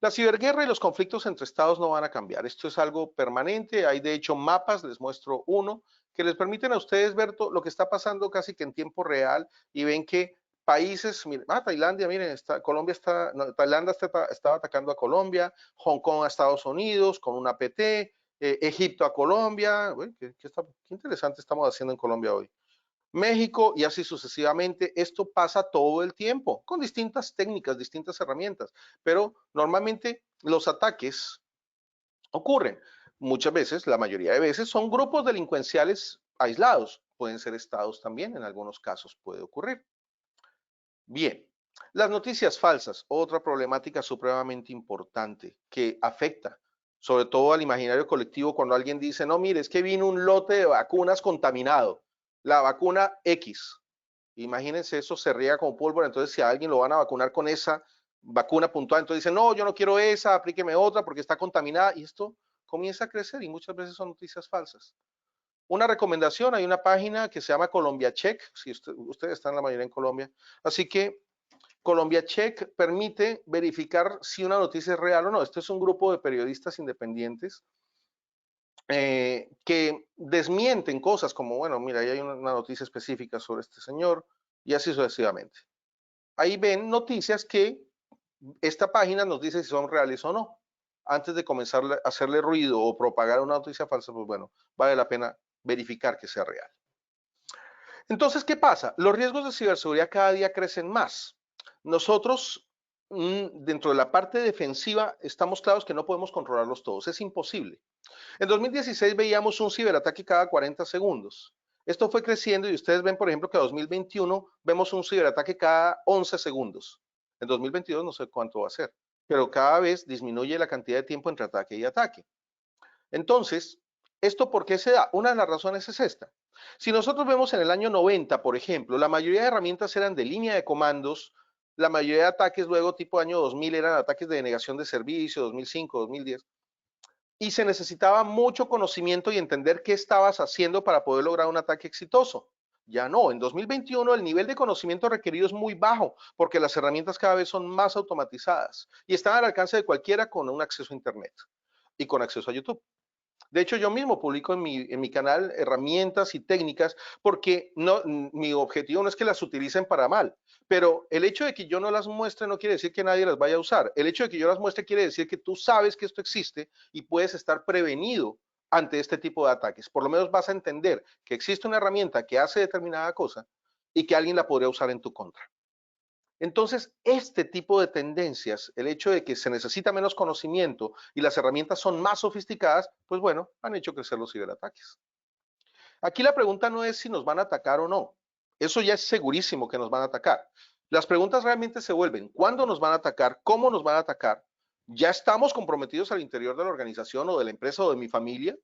La ciberguerra y los conflictos entre estados no van a cambiar. Esto es algo permanente. Hay de hecho mapas, les muestro uno, que les permiten a ustedes ver lo que está pasando casi que en tiempo real y ven que países, miren, Tailandia, miren, Colombia está, no, Tailandia estaba atacando a Colombia, Hong Kong a Estados Unidos con una PT, Egipto a Colombia. Uy, qué interesante estamos haciendo en Colombia hoy. México y así sucesivamente. Esto pasa todo el tiempo con distintas técnicas, distintas herramientas, pero normalmente los ataques ocurren. Muchas veces, la mayoría de veces, son grupos delincuenciales aislados. Pueden ser estados también, en algunos casos puede ocurrir. Bien, las noticias falsas, otra problemática supremamente importante que afecta sobre todo al imaginario colectivo cuando alguien dice, no, mire, es que vino un lote de vacunas contaminado, la vacuna X. Imagínense, eso se riega como pólvora, entonces si a alguien lo van a vacunar con esa vacuna puntual, entonces dicen, no, yo no quiero esa, aplíqueme otra porque está contaminada, y esto comienza a crecer y muchas veces son noticias falsas. Una recomendación, hay una página que se llama Colombia Check, si ustedes están la mayoría en Colombia, así que Colombia Check permite verificar si una noticia es real o no. Este es un grupo de periodistas independientes que desmienten cosas como, bueno, mira, ahí hay una noticia específica sobre este señor y así sucesivamente. Ahí ven noticias que esta página nos dice si son reales o no. Antes de comenzar a hacerle ruido o propagar una noticia falsa, pues bueno, vale la pena verificar que sea real. Entonces, ¿qué pasa? Los riesgos de ciberseguridad cada día crecen más. Nosotros, dentro de la parte defensiva, estamos claros que no podemos controlarlos todos, es imposible. En 2016 veíamos un ciberataque cada 40 segundos. Esto fue creciendo y ustedes ven, por ejemplo, que en 2021 vemos un ciberataque cada 11 segundos. En 2022 no sé cuánto va a ser, pero cada vez disminuye la cantidad de tiempo entre ataque y ataque. Entonces, ¿esto por qué se da? Una de las razones es esta. Si nosotros vemos en el año 90, por ejemplo, la mayoría de herramientas eran de línea de comandos, la mayoría de ataques luego tipo año 2000 eran ataques de denegación de servicio, 2005, 2010, y se necesitaba mucho conocimiento y entender qué estabas haciendo para poder lograr un ataque exitoso. Ya no, en 2021 el nivel de conocimiento requerido es muy bajo porque las herramientas cada vez son más automatizadas y están al alcance de cualquiera con un acceso a Internet y con acceso a YouTube. De hecho, yo mismo publico en mi canal herramientas y técnicas porque no, mi objetivo no es que las utilicen para mal, pero el hecho de que yo no las muestre no quiere decir que nadie las vaya a usar. El hecho de que yo las muestre quiere decir que tú sabes que esto existe y puedes estar prevenido ante este tipo de ataques. Por lo menos vas a entender que existe una herramienta que hace determinada cosa y que alguien la podría usar en tu contra. Entonces, este tipo de tendencias, el hecho de que se necesita menos conocimiento y las herramientas son más sofisticadas, pues bueno, han hecho crecer los ciberataques. Aquí la pregunta no es si nos van a atacar o no. Eso ya es segurísimo que nos van a atacar. Las preguntas realmente se vuelven, ¿cuándo nos van a atacar? ¿Cómo nos van a atacar? ¿Ya estamos comprometidos al interior de la organización o de la empresa o de mi familia?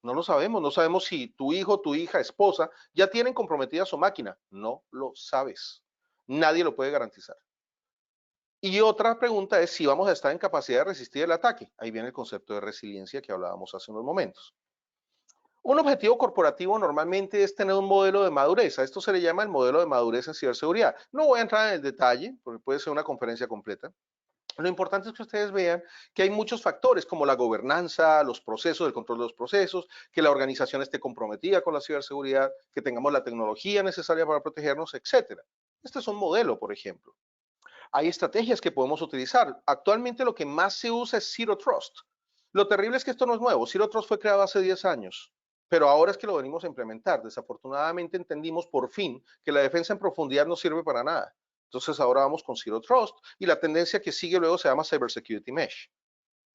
No lo sabemos. No sabemos si tu hijo, tu hija, esposa ya tienen comprometida su máquina. No lo sabes. Nadie lo puede garantizar. Y otra pregunta es si vamos a estar en capacidad de resistir el ataque. Ahí viene el concepto de resiliencia que hablábamos hace unos momentos. Un objetivo corporativo normalmente es tener un modelo de madurez. A esto se le llama el modelo de madurez en ciberseguridad. No voy a entrar en el detalle, porque puede ser una conferencia completa. Lo importante es que ustedes vean que hay muchos factores como la gobernanza, los procesos, el control de los procesos, que la organización esté comprometida con la ciberseguridad, que tengamos la tecnología necesaria para protegernos, etcétera. Este es un modelo, por ejemplo. Hay estrategias que podemos utilizar. Actualmente lo que más se usa es Zero Trust. Lo terrible es que esto no es nuevo. Zero Trust fue creado hace 10 años, pero ahora es que lo venimos a implementar. Desafortunadamente entendimos por fin que la defensa en profundidad no sirve para nada. Entonces ahora vamos con Zero Trust y la tendencia que sigue luego se llama Cybersecurity Mesh.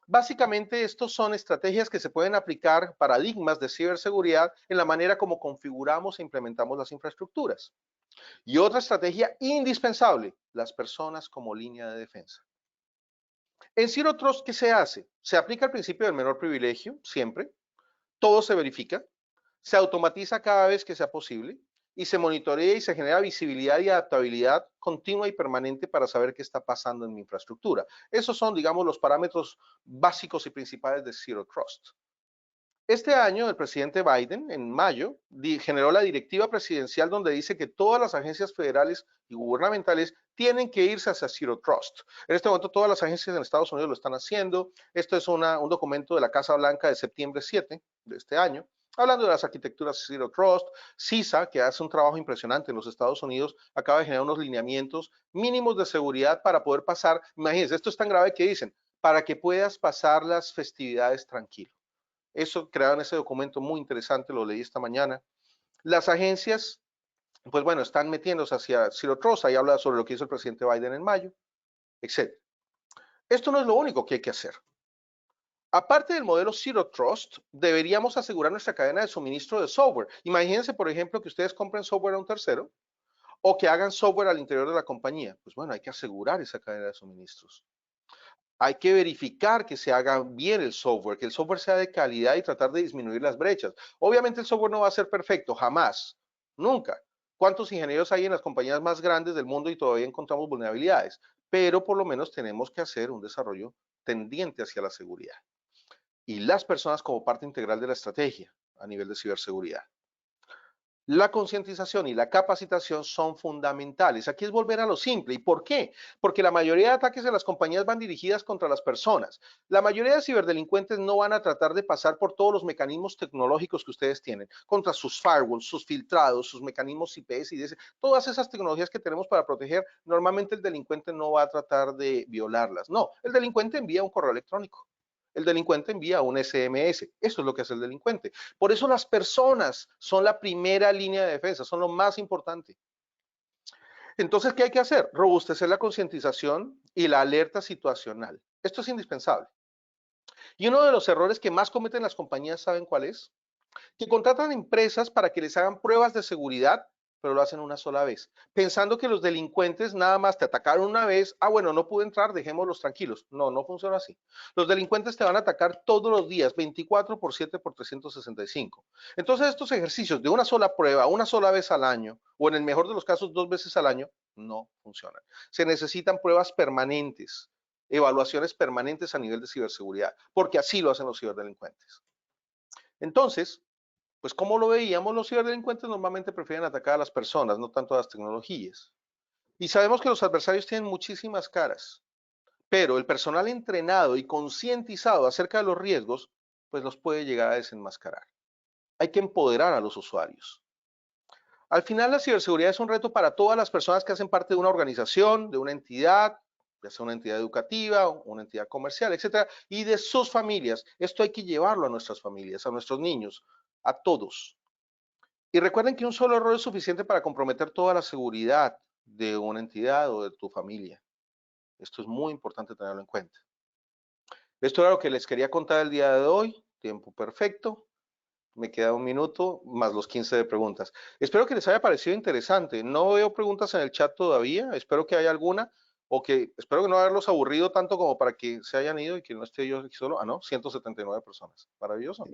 Básicamente, estos son estrategias que se pueden aplicar, paradigmas de ciberseguridad en la manera como configuramos e implementamos las infraestructuras. Y otra estrategia indispensable, las personas como línea de defensa. En Zero Trust, ¿qué se hace? Se aplica el principio del menor privilegio, siempre. Todo se verifica. Se automatiza cada vez que sea posible. Y se monitorea y se genera visibilidad y adaptabilidad continua y permanente para saber qué está pasando en mi infraestructura. Esos son, digamos, los parámetros básicos y principales de Zero Trust. Este año el presidente Biden, en mayo, generó la directiva presidencial donde dice que todas las agencias federales y gubernamentales tienen que irse hacia Zero Trust. En este momento todas las agencias en Estados Unidos lo están haciendo. Esto es un documento de la Casa Blanca de septiembre 7 de este año, hablando de las arquitecturas Zero Trust. CISA, que hace un trabajo impresionante en los Estados Unidos, acaba de generar unos lineamientos mínimos de seguridad para poder pasar. Imagínense, esto es tan grave que dicen, para que puedas pasar las festividades tranquilo. Eso crearon ese documento muy interesante, lo leí esta mañana. Las agencias, pues bueno, están metiéndose hacia Zero Trust, ahí habla sobre lo que hizo el presidente Biden en mayo, etc. Esto no es lo único que hay que hacer. Aparte del modelo Zero Trust, deberíamos asegurar nuestra cadena de suministro de software. Imagínense, por ejemplo, que ustedes compren software a un tercero o que hagan software al interior de la compañía. Pues bueno, hay que asegurar esa cadena de suministros. Hay que verificar que se haga bien el software, que el software sea de calidad y tratar de disminuir las brechas. Obviamente el software no va a ser perfecto, jamás, nunca. ¿Cuántos ingenieros hay en las compañías más grandes del mundo y todavía encontramos vulnerabilidades? Pero por lo menos tenemos que hacer un desarrollo tendiente hacia la seguridad. Y las personas como parte integral de la estrategia a nivel de ciberseguridad. La concientización y la capacitación son fundamentales. Aquí es volver a lo simple. ¿Y por qué? Porque la mayoría de ataques de las compañías van dirigidas contra las personas. La mayoría de ciberdelincuentes no van a tratar de pasar por todos los mecanismos tecnológicos que ustedes tienen, contra sus firewalls, sus filtrados, sus mecanismos IPS y todas esas tecnologías que tenemos para proteger. Normalmente el delincuente no va a tratar de violarlas. No, el delincuente envía un correo electrónico. El delincuente envía un SMS. Eso es lo que hace el delincuente. Por eso las personas son la primera línea de defensa, son lo más importante. Entonces, ¿qué hay que hacer? Robustecer la concientización y la alerta situacional. Esto es indispensable. Y uno de los errores que más cometen las compañías, ¿saben cuál es? Que contratan empresas para que les hagan pruebas de seguridad, pero lo hacen una sola vez, pensando que los delincuentes nada más te atacaron una vez, bueno, no pude entrar, dejémoslos tranquilos. No, no funciona así. Los delincuentes te van a atacar todos los días, 24/7 por 365. Entonces estos ejercicios de una sola prueba, una sola vez al año, o en el mejor de los casos 2 veces al año, no funcionan. Se necesitan pruebas permanentes, evaluaciones permanentes a nivel de ciberseguridad, porque así lo hacen los ciberdelincuentes. Entonces, pues como lo veíamos, los ciberdelincuentes normalmente prefieren atacar a las personas, no tanto a las tecnologías. Y sabemos que los adversarios tienen muchísimas caras, pero el personal entrenado y concientizado acerca de los riesgos, pues los puede llegar a desenmascarar. Hay que empoderar a los usuarios. Al final, la ciberseguridad es un reto para todas las personas que hacen parte de una organización, de una entidad, ya sea una entidad educativa, una entidad comercial, etcétera, y de sus familias. Esto hay que llevarlo a nuestras familias, a nuestros niños, a todos. Y recuerden que un solo error es suficiente para comprometer toda la seguridad de una entidad o de tu familia. Esto es muy importante tenerlo en cuenta. Esto era lo que les quería contar el día de hoy. Tiempo perfecto. Me queda un minuto más los 15 de preguntas. Espero que les haya parecido interesante. No veo preguntas en el chat todavía. Espero que haya alguna o que espero que no haberlos aburrido tanto como para que se hayan ido y que no esté yo aquí solo. No, 179 personas. Maravilloso.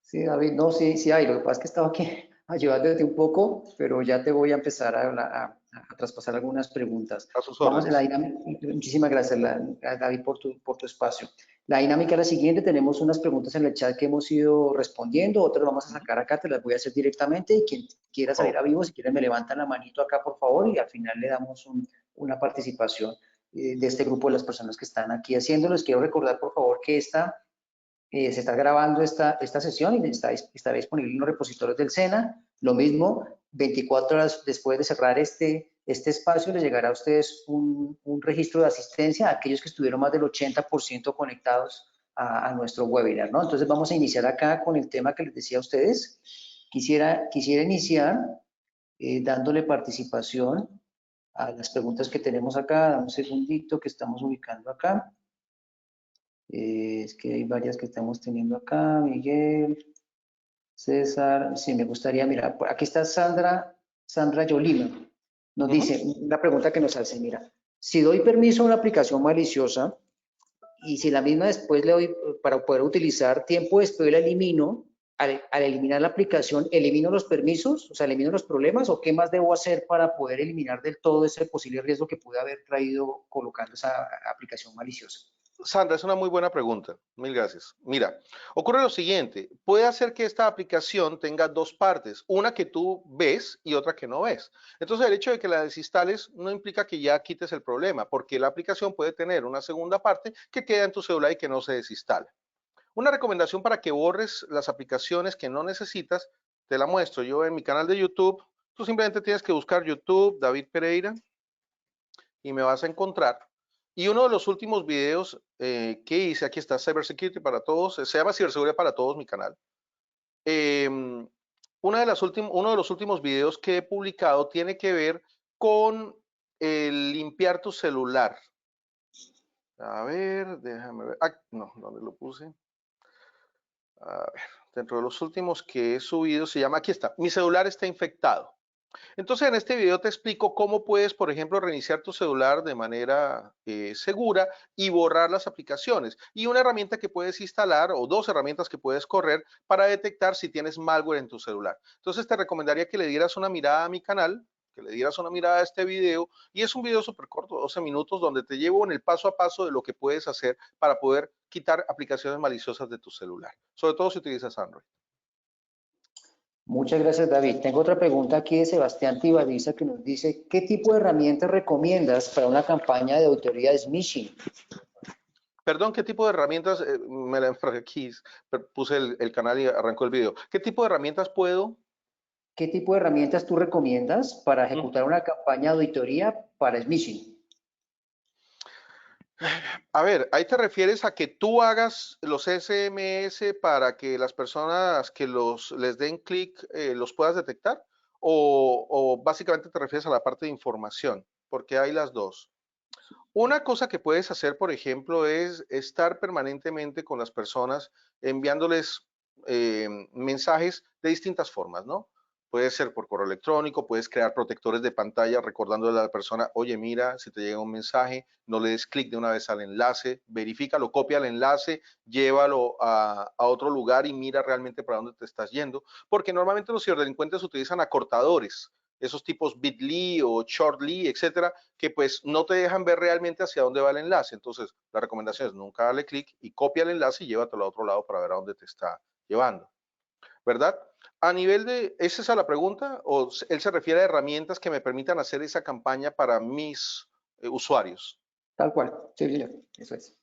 Sí, David, no, sí, sí hay. Lo que pasa es que estaba aquí ayudándote un poco, pero ya te voy a empezar a a traspasar algunas preguntas. A sus Vamos a la órdenes. dinámica. Muchísimas gracias, David, por tu espacio. La dinámica es la siguiente. Tenemos unas preguntas en el chat que hemos ido respondiendo, otras las vamos a sacar acá, te las voy a hacer directamente y quien quiera salir a vivo, si quieren me levantan la manito acá, por favor, y al final le damos una participación de este grupo de las personas que están aquí haciendo. Les quiero recordar, por favor, que se está grabando esta sesión y está disponible en los repositorios del SENA. Lo mismo, 24 horas después de cerrar este espacio, les llegará a ustedes un registro de asistencia a aquellos que estuvieron más del 80% conectados a nuestro webinar, ¿no? Entonces vamos a iniciar acá con el tema que les decía a ustedes. Quisiera iniciar dándole participación a las preguntas que tenemos acá. Dame un segundito que estamos ubicando acá. Es que hay varias que estamos teniendo acá. Miguel, César, sí, me gustaría, mira, aquí está Sandra Yolima. Nos dice, una pregunta que nos hace, mira, si doy permiso a una aplicación maliciosa y si la misma después le doy para poder utilizar, tiempo después la elimino, al eliminar la aplicación, ¿elimino los permisos? O sea, ¿elimino los problemas? ¿O qué más debo hacer para poder eliminar del todo ese posible riesgo que pude haber traído colocando esa aplicación maliciosa? Sandra, es una muy buena pregunta. Mil gracias. Mira, ocurre lo siguiente. Puede hacer que esta aplicación tenga dos partes, una que tú ves y otra que no ves. Entonces, el hecho de que la desinstales no implica que ya quites el problema, porque la aplicación puede tener una segunda parte que queda en tu celular y que no se desinstala. Una recomendación para que borres las aplicaciones que no necesitas, te la muestro yo en mi canal de YouTube. Tú simplemente tienes que buscar YouTube, David Pereira, y me vas a encontrar. Y uno de los últimos videos que hice, aquí está Cybersecurity para Todos, se llama Ciberseguridad para Todos, mi canal. Uno de los últimos videos que he publicado tiene que ver con el limpiar tu celular. A ver, déjame ver. Ah, no, ¿dónde lo puse? A ver, dentro de los últimos que he subido se llama, aquí está, mi celular está infectado. Entonces, en este video te explico cómo puedes, por ejemplo, reiniciar tu celular de manera segura y borrar las aplicaciones. Y una herramienta que puedes instalar o dos herramientas que puedes correr para detectar si tienes malware en tu celular. Entonces, te recomendaría que le dieras una mirada a mi canal, que le dieras una mirada a este video. Y es un video súper corto, 12 minutos, donde te llevo en el paso a paso de lo que puedes hacer para poder quitar aplicaciones maliciosas de tu celular, sobre todo si utilizas Android. Muchas gracias, David. Tengo otra pregunta aquí de Sebastián Tibadiza que nos dice, ¿qué tipo de herramientas recomiendas para una campaña de auditoría de smishing? Perdón, ¿qué tipo de herramientas? Me la enfrasqué aquí, puse el canal y arrancó el video. ¿Qué tipo de herramientas puedo? ¿Qué tipo de herramientas tú recomiendas para ejecutar una campaña de auditoría para smishing? A ver, ahí te refieres a que tú hagas los SMS para que las personas que les den clic los puedas detectar, o básicamente te refieres a la parte de información, porque hay las dos. Una cosa que puedes hacer, por ejemplo, es estar permanentemente con las personas enviándoles mensajes de distintas formas, ¿no? Puede ser por correo electrónico, puedes crear protectores de pantalla recordándole a la persona, oye, mira, si te llega un mensaje, no le des clic de una vez al enlace, verifícalo, copia el enlace, llévalo a otro lugar y mira realmente para dónde te estás yendo, porque normalmente los ciberdelincuentes utilizan acortadores, esos tipos bit.ly o short.ly, etcétera, que pues no te dejan ver realmente hacia dónde va el enlace. Entonces, la recomendación es nunca darle clic y copia el enlace y llévatelo a otro lado para ver a dónde te está llevando, ¿verdad? A nivel de, ¿es esa la pregunta? ¿O él se refiere a herramientas que me permitan hacer esa campaña para mis usuarios? Tal cual, sí, señor, eso es.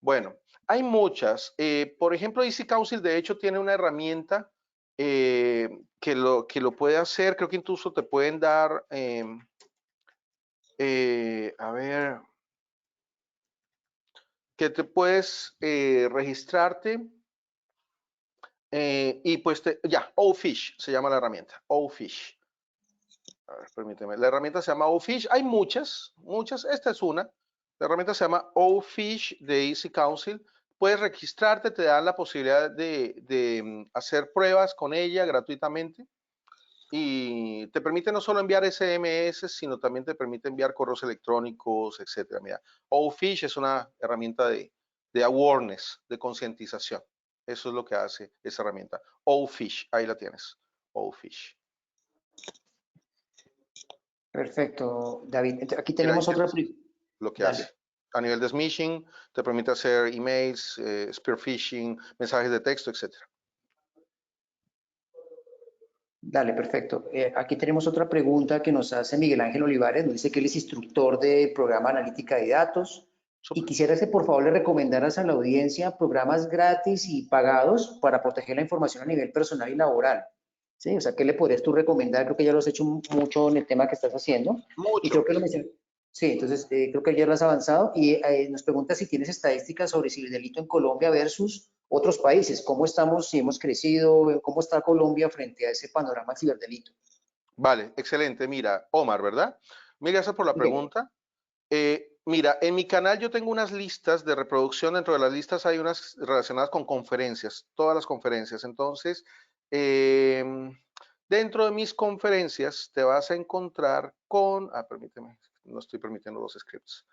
Bueno, hay muchas. Por ejemplo, Easy Council de hecho tiene una herramienta que lo puede hacer. Creo que incluso te pueden dar, a ver, que te puedes registrarte y pues ya, OFish se llama la herramienta, OFish. A ver, permíteme, la herramienta se llama OFish, hay muchas, esta es una. La herramienta se llama OFish de Easy Council. Puedes registrarte, te dan la posibilidad de hacer pruebas con ella gratuitamente y te permite no solo enviar SMS, sino también te permite enviar correos electrónicos, etcétera. Mira, OFish es una herramienta de awareness, de concientización. Eso es lo que hace esa herramienta. OFish, ahí la tienes. OFish. Perfecto, David. Entonces, aquí Mira, ahí tenemos otra. tienes lo que hace. Dale. A nivel de smishing, te permite hacer emails, spear phishing, mensajes de texto, etcétera. Dale, perfecto. Aquí tenemos otra pregunta que nos hace Miguel Ángel Olivares. Nos dice que él es instructor de programa analítica de datos y Súper. quisiera que por favor le recomendaras a la audiencia programas gratis y pagados para proteger la información a nivel personal y laboral. ¿Sí? O sea, ¿qué le podrías tú recomendar? Creo que ya lo has hecho mucho en el tema que estás haciendo y creo Mucho. que lo mencioné. Sí, entonces creo que ya lo has avanzado y nos pregunta si tienes estadísticas sobre ciberdelito en Colombia versus otros países. ¿Cómo estamos, si hemos crecido, cómo está Colombia frente a ese panorama ciberdelito? Vale, excelente. Mira, Omar, ¿verdad? Mil gracias por la Miguel. pregunta. Mira, en mi canal yo tengo unas listas de reproducción. Dentro de las listas hay unas relacionadas con conferencias, todas las conferencias. Entonces, dentro de mis conferencias te vas a encontrar con, permíteme, no estoy permitiendo los scripts.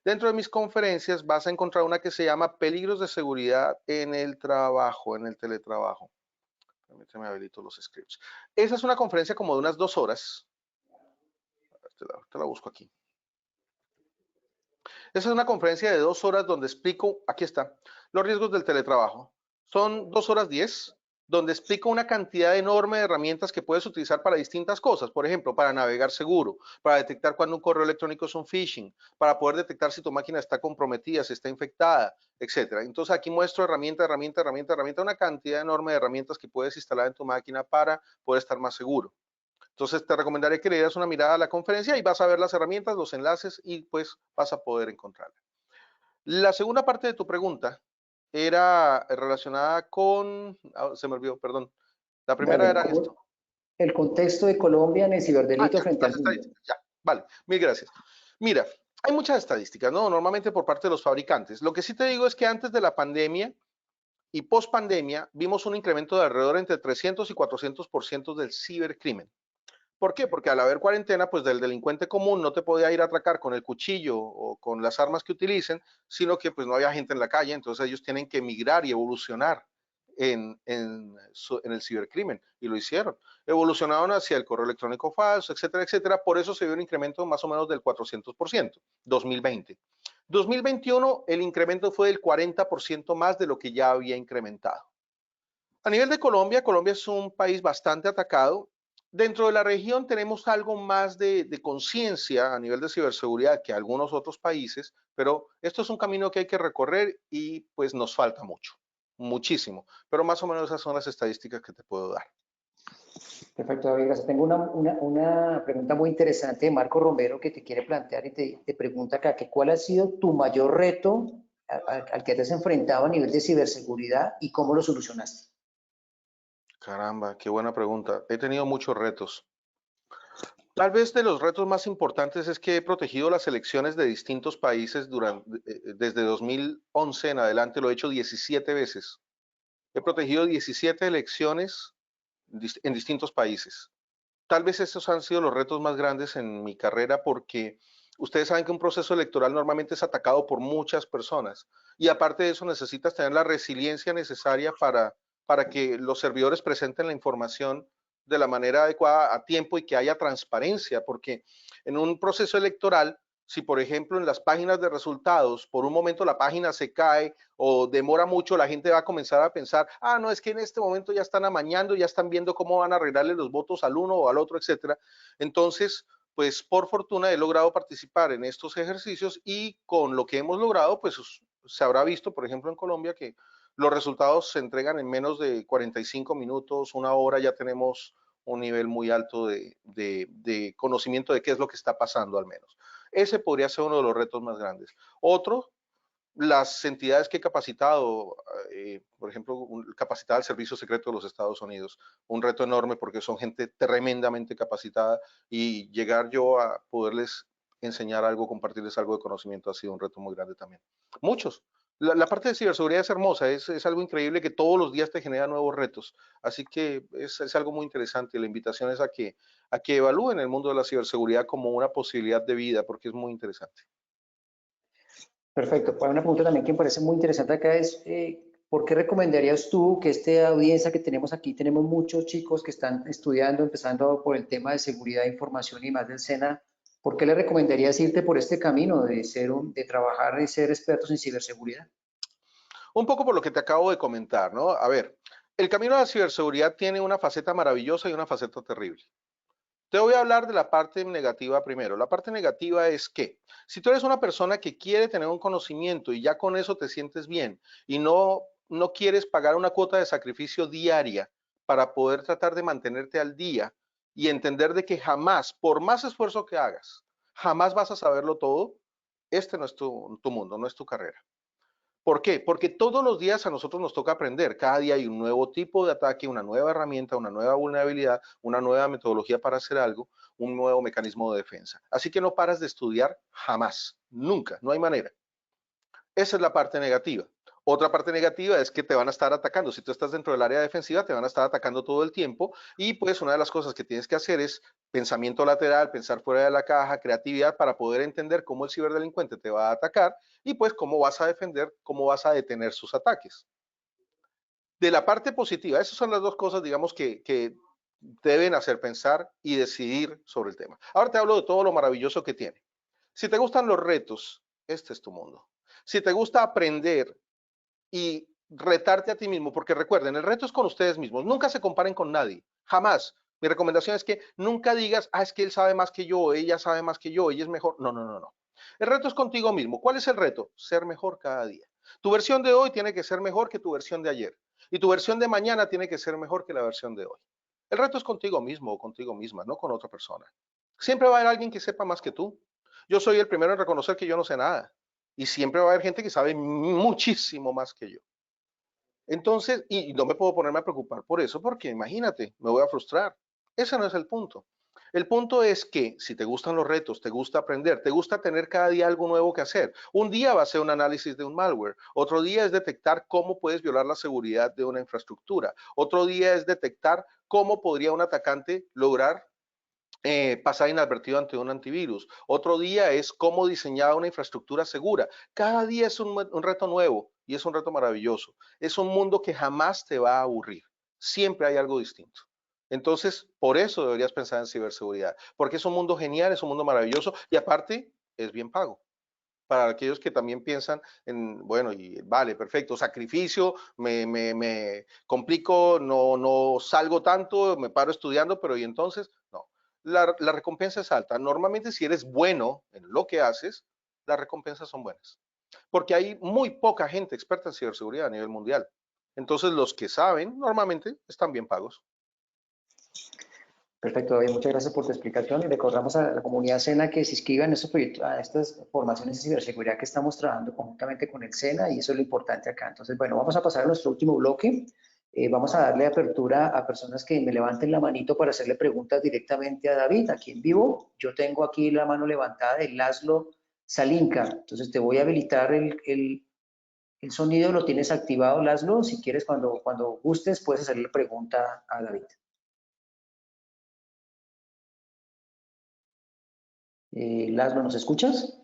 Dentro de mis conferencias vas a encontrar una que se llama Peligros de seguridad en el trabajo, en el teletrabajo. Permíteme habilito los scripts. Esa es una conferencia como de unas 2 horas. Te la busco aquí. Esa es una conferencia de 2 horas donde explico, aquí está, los riesgos del teletrabajo. Son 2 horas 10, donde explico una cantidad enorme de herramientas que puedes utilizar para distintas cosas. Por ejemplo, para navegar seguro, para detectar cuando un correo electrónico es un phishing, para poder detectar si tu máquina está comprometida, si está infectada, etcétera. Entonces aquí muestro herramienta, una cantidad enorme de herramientas que puedes instalar en tu máquina para poder estar más seguro. Entonces te recomendaría que le dieras una mirada a la conferencia y vas a ver las herramientas, los enlaces y pues vas a poder encontrarla. La segunda parte de tu pregunta era relacionada con, se me olvidó, perdón. La primera Dale, era ¿cómo esto. el contexto de Colombia en el ciberdelito Ya, frente las al mundo? estadísticas, ya, vale, mil gracias. Mira, hay muchas estadísticas, ¿no? Normalmente por parte de los fabricantes. Lo que sí te digo es que antes de la pandemia y post pandemia vimos un incremento de alrededor entre 300 y 400% del cibercrimen. ¿Por qué? Porque al haber cuarentena, pues del delincuente común no te podía ir a atracar con el cuchillo o con las armas que utilicen, sino que pues no había gente en la calle, entonces ellos tienen que migrar y evolucionar en el cibercrimen, y lo hicieron. Evolucionaron hacia el correo electrónico falso, etcétera, etcétera. Por eso se vio un incremento más o menos del 400%, 2020. 2021 el incremento fue del 40% más de lo que ya había incrementado. A nivel de Colombia, Colombia es un país bastante atacado. Dentro de la región tenemos algo más de conciencia a nivel de ciberseguridad que algunos otros países, pero esto es un camino que hay que recorrer y pues nos falta mucho, muchísimo. Pero más o menos esas son las estadísticas que te puedo dar. Perfecto, David. Gracias. Tengo una pregunta muy interesante de Marco Romero que te quiere plantear y te pregunta acá que cuál ha sido tu mayor reto al que te has enfrentado a nivel de ciberseguridad y cómo lo solucionaste. Caramba, qué buena pregunta. He tenido muchos retos. Tal vez de los retos más importantes es que he protegido las elecciones de distintos países desde 2011 en adelante, lo he hecho 17 veces. He protegido 17 elecciones en distintos países. Tal vez estos han sido los retos más grandes en mi carrera porque ustedes saben que un proceso electoral normalmente es atacado por muchas personas y aparte de eso necesitas tener la resiliencia necesaria para que los servidores presenten la información de la manera adecuada a tiempo y que haya transparencia, porque en un proceso electoral, si por ejemplo en las páginas de resultados por un momento la página se cae o demora mucho, la gente va a comenzar a pensar, no, es que en este momento ya están amañando, ya están viendo cómo van a arreglarle los votos al uno o al otro, etcétera. Entonces, pues por fortuna he logrado participar en estos ejercicios y con lo que hemos logrado, pues se habrá visto, por ejemplo, en Colombia que los resultados se entregan en menos de 45 minutos, una hora, ya tenemos un nivel muy alto de conocimiento de qué es lo que está pasando al menos. Ese podría ser uno de los retos más grandes. Otro, las entidades que he capacitado, por ejemplo, capacitada al Servicio Secreto de los Estados Unidos, un reto enorme porque son gente tremendamente capacitada y llegar yo a poderles enseñar algo, compartirles algo de conocimiento ha sido un reto muy grande también. Muchos. La parte de ciberseguridad es hermosa, es algo increíble que todos los días te genera nuevos retos. Así que es algo muy interesante. La invitación es a que evalúen el mundo de la ciberseguridad como una posibilidad de vida porque es muy interesante. Perfecto. Pues una pregunta también que me parece muy interesante acá es, ¿por qué recomendarías tú que esta audiencia que tenemos aquí, tenemos muchos chicos que están estudiando, empezando por el tema de seguridad de información y más del SENA, ¿Por qué le recomendarías irte por este camino de trabajar y ser expertos en ciberseguridad? Un poco por lo que te acabo de comentar, ¿no? A ver, el camino a la ciberseguridad tiene una faceta maravillosa y una faceta terrible. Te voy a hablar de la parte negativa primero. La parte negativa es que si tú eres una persona que quiere tener un conocimiento y ya con eso te sientes bien y no quieres pagar una cuota de sacrificio diaria para poder tratar de mantenerte al día y entender de que jamás, por más esfuerzo que hagas, jamás vas a saberlo todo, este no es tu mundo, no es tu carrera. ¿Por qué? Porque todos los días a nosotros nos toca aprender. Cada día hay un nuevo tipo de ataque, una nueva herramienta, una nueva vulnerabilidad, una nueva metodología para hacer algo, un nuevo mecanismo de defensa. Así que no paras de estudiar jamás, nunca, no hay manera. Esa es la parte negativa. Otra parte negativa es que te van a estar atacando. Si tú estás dentro del área defensiva, te van a estar atacando todo el tiempo y pues una de las cosas que tienes que hacer es pensamiento lateral, pensar fuera de la caja, creatividad para poder entender cómo el ciberdelincuente te va a atacar y pues cómo vas a defender, cómo vas a detener sus ataques. De la parte positiva, esas son las dos cosas, digamos, que deben hacer pensar y decidir sobre el tema. Ahora te hablo de todo lo maravilloso que tiene. Si te gustan los retos, este es tu mundo. Si te gusta aprender y retarte a ti mismo, porque recuerden, el reto es con ustedes mismos, nunca se comparen con nadie, jamás. Mi recomendación es que nunca digas, es que él sabe más que yo, ella sabe más que yo, ella es mejor. No, no, no, no. El reto es contigo mismo. ¿Cuál es el reto? Ser mejor cada día. Tu versión de hoy tiene que ser mejor que tu versión de ayer. Y tu versión de mañana tiene que ser mejor que la versión de hoy. El reto es contigo mismo o contigo misma, no con otra persona. Siempre va a haber alguien que sepa más que tú. Yo soy el primero en reconocer que yo no sé nada. Y siempre va a haber gente que sabe muchísimo más que yo. Entonces, y no me puedo ponerme a preocupar por eso, porque imagínate, me voy a frustrar. Ese no es el punto. El punto es que si te gustan los retos, te gusta aprender, te gusta tener cada día algo nuevo que hacer. Un día va a ser un análisis de un malware, otro día es detectar cómo puedes violar la seguridad de una infraestructura, otro día es detectar cómo podría un atacante lograr pasar inadvertido ante un antivirus. Otro día es cómo diseñar una infraestructura segura. Cada día es un reto nuevo y es un reto maravilloso. Es un mundo que jamás te va a aburrir. Siempre hay algo distinto. Entonces, por eso deberías pensar en ciberseguridad, porque es un mundo genial, es un mundo maravilloso y aparte es bien pago. Para aquellos que también piensan en, bueno, y vale, perfecto, sacrificio, me complico, no salgo tanto, me paro estudiando, pero y entonces, no. La recompensa es alta. Normalmente si eres bueno en lo que haces, las recompensas son buenas. Porque hay muy poca gente experta en ciberseguridad a nivel mundial. Entonces los que saben normalmente están bien pagos. Perfecto, David, muchas gracias por tu explicación y recordamos a la comunidad SENA que se inscriba en estos proyectos, a estas formaciones de ciberseguridad que estamos trabajando conjuntamente con el SENA y eso es lo importante acá. Entonces, bueno, vamos a pasar a nuestro último bloque. Vamos a darle apertura a personas que me levanten la manito para hacerle preguntas directamente a David, aquí en vivo. Yo tengo aquí la mano levantada de Laszlo Salinka. Entonces, te voy a habilitar el sonido, lo tienes activado, Laszlo. Si quieres, cuando gustes, puedes hacerle pregunta a David. Laszlo, ¿nos escuchas?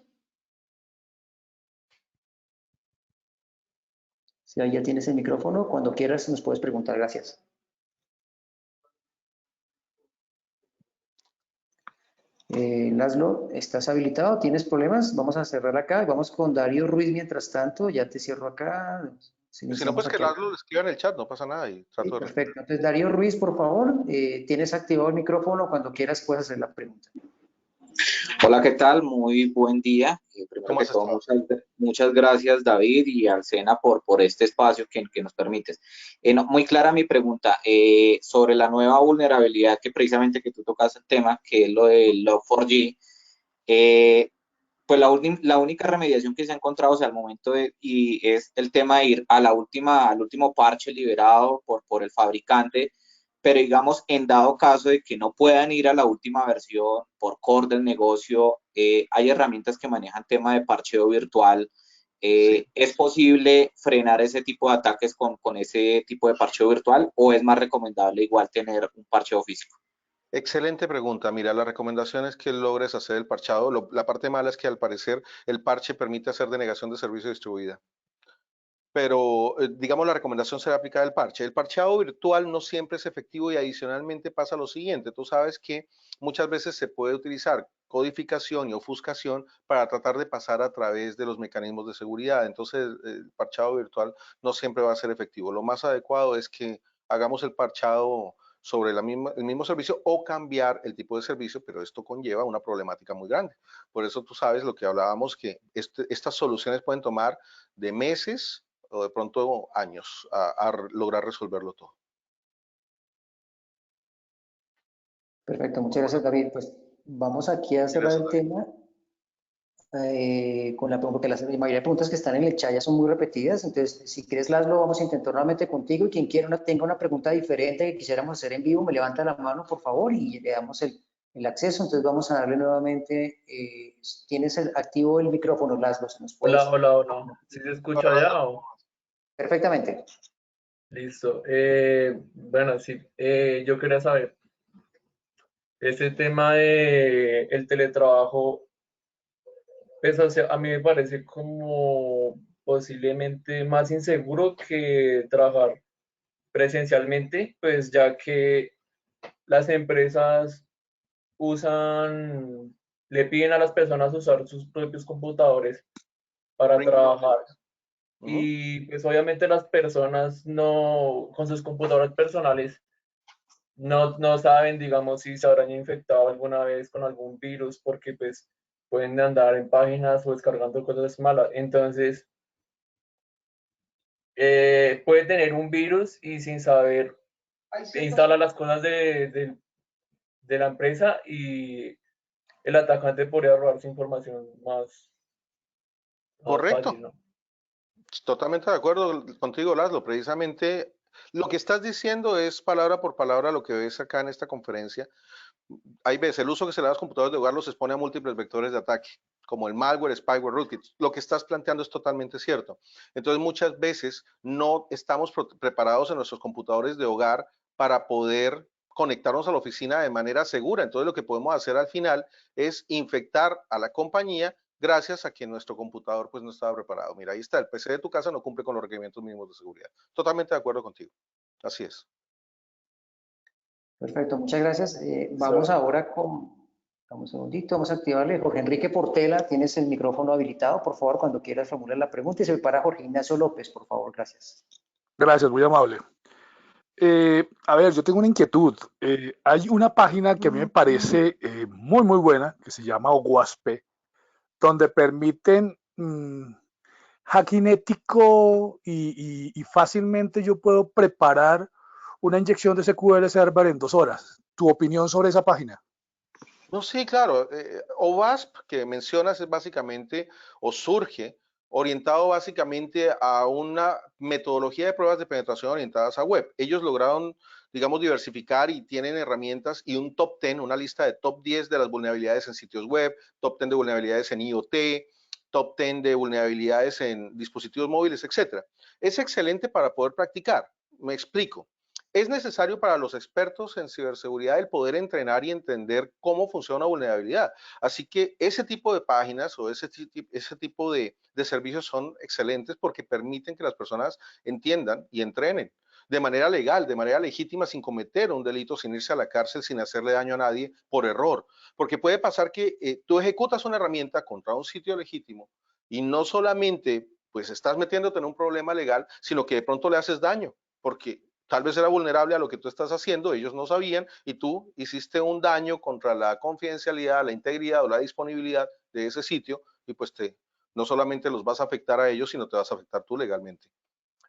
Si ahí ya tienes el micrófono, cuando quieras nos puedes preguntar. Gracias. Laszlo, ¿estás habilitado? ¿Tienes problemas? Vamos a cerrar acá y vamos con Darío Ruiz mientras tanto. Ya te cierro acá. Si no, Iniciamos pues que aquí. lo escriba en el chat, no pasa nada y Sí, trato de responder. perfecto. Entonces, Darío Ruiz, por favor, tienes activado el micrófono. Cuando quieras puedes hacer la pregunta. Hola, ¿qué tal? Muy buen día. Primero ¿Cómo que has todo, estado? muchas gracias, David, y al SENA por este espacio que nos permites. Muy clara mi pregunta sobre la nueva vulnerabilidad que precisamente que tú tocas el tema, que es lo de Log4j. Pues la única remediación que se ha encontrado hasta el momento y es el tema de ir a al último parche liberado por el fabricante, pero digamos, en dado caso de que no puedan ir a la última versión por core del negocio, hay herramientas que manejan tema de parcheo virtual. Sí. ¿Es posible frenar ese tipo de ataques con ese tipo de parcheo virtual o es más recomendable igual tener un parcheo físico? Excelente pregunta. Mira, la recomendación es que logres hacer el parchado. La parte mala es que al parecer el parche permite hacer denegación de servicio distribuida. Pero digamos la recomendación será aplicar el parche. El parcheado virtual no siempre es efectivo y adicionalmente pasa lo siguiente. Tú sabes que muchas veces se puede utilizar codificación y ofuscación para tratar de pasar a través de los mecanismos de seguridad. Entonces, el parchado virtual no siempre va a ser efectivo. Lo más adecuado es que hagamos el parchado sobre el mismo servicio o cambiar el tipo de servicio, pero esto conlleva una problemática muy grande. Por eso tú sabes lo que hablábamos, que estas soluciones pueden tomar de meses o de pronto años a lograr resolverlo todo. Perfecto, muchas gracias, David. Pues vamos aquí a cerrar el tema porque la mayoría de preguntas que están en el chat ya son muy repetidas. Entonces, si quieres, Laszlo, vamos a intentar nuevamente contigo. Y quien quiera tenga una pregunta diferente que quisiéramos hacer en vivo, me levanta la mano, por favor, y le damos el acceso. Entonces, vamos a darle nuevamente. ¿Tienes activo el micrófono, Laszlo? ¿Se nos puede? Hola. ¿Sí se escucha ya? Perfectamente. Listo. Bueno, sí, yo quería saber, este tema de el teletrabajo, pues, o sea, a mí me parece como posiblemente más inseguro que trabajar presencialmente, pues ya que las empresas le piden a las personas usar sus propios computadores para trabajar. Y pues obviamente las personas no, con sus computadoras personales, no saben, digamos, si se habrán infectado alguna vez con algún virus, porque pues pueden andar en páginas o descargando cosas malas. Entonces, puede tener un virus y sin saber instala las cosas de la empresa y el atacante podría robar su información más Correcto. fácil, ¿no? Totalmente de acuerdo contigo, Laszlo. Precisamente lo que estás diciendo es palabra por palabra lo que ves acá en esta conferencia. Hay veces el uso que se le da a los computadores de hogar los expone a múltiples vectores de ataque, como el malware, spyware, rootkit. Lo que estás planteando es totalmente cierto. Entonces, muchas veces no estamos preparados en nuestros computadores de hogar para poder conectarnos a la oficina de manera segura. Entonces, lo que podemos hacer al final es infectar a la compañía gracias a que nuestro computador pues no estaba preparado. Mira, ahí está, el PC de tu casa no cumple con los requerimientos mínimos de seguridad. Totalmente de acuerdo contigo. Así es. Perfecto, muchas gracias. Vamos ahora con, dame un segundito, vamos a activarle. Jorge Enrique Portela, tienes el micrófono habilitado, por favor, cuando quieras formular la pregunta. Y se para Jorge Ignacio López, por favor, gracias. Gracias, muy amable. A ver, yo tengo una inquietud. Hay una página que a mí me parece muy buena, que se llama OWASP, donde permiten hacking ético y fácilmente yo puedo preparar una inyección de SQL Server en 2 horas. ¿Tu opinión sobre esa página? No, sí, claro. OWASP que mencionas es básicamente, o surge, orientado básicamente a una metodología de pruebas de penetración orientadas a web. Ellos lograron, digamos, diversificar y tienen herramientas y un top 10, una lista de top 10 de las vulnerabilidades en sitios web, top 10 de vulnerabilidades en IoT, top 10 de vulnerabilidades en dispositivos móviles, etcétera. Es excelente para poder practicar. Me explico. Es necesario para los expertos en ciberseguridad el poder entrenar y entender cómo funciona una vulnerabilidad. Así que ese tipo de páginas o ese tipo de servicios son excelentes porque permiten que las personas entiendan y entrenen de manera legal, de manera legítima, sin cometer un delito, sin irse a la cárcel, sin hacerle daño a nadie por error. Porque puede pasar que tú ejecutas una herramienta contra un sitio legítimo y no solamente pues estás metiéndote en un problema legal, sino que de pronto le haces daño, porque tal vez era vulnerable a lo que tú estás haciendo, ellos no sabían y tú hiciste un daño contra la confidencialidad, la integridad o la disponibilidad de ese sitio y pues no solamente los vas a afectar a ellos, sino te vas a afectar tú legalmente.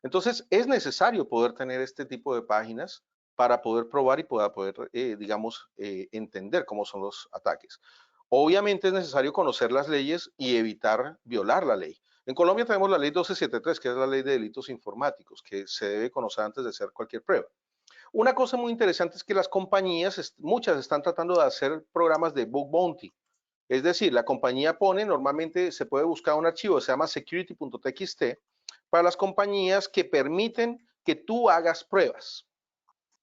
Entonces es necesario poder tener este tipo de páginas para poder probar y poder digamos, entender cómo son los ataques. Obviamente es necesario conocer las leyes y evitar violar la ley. En Colombia tenemos la ley 1273, que es la ley de delitos informáticos, que se debe conocer antes de hacer cualquier prueba. Una cosa muy interesante es que las compañías, muchas están tratando de hacer programas de bug bounty. Es decir, la compañía pone, normalmente se puede buscar un archivo, se llama security.txt, para las compañías que permiten que tú hagas pruebas.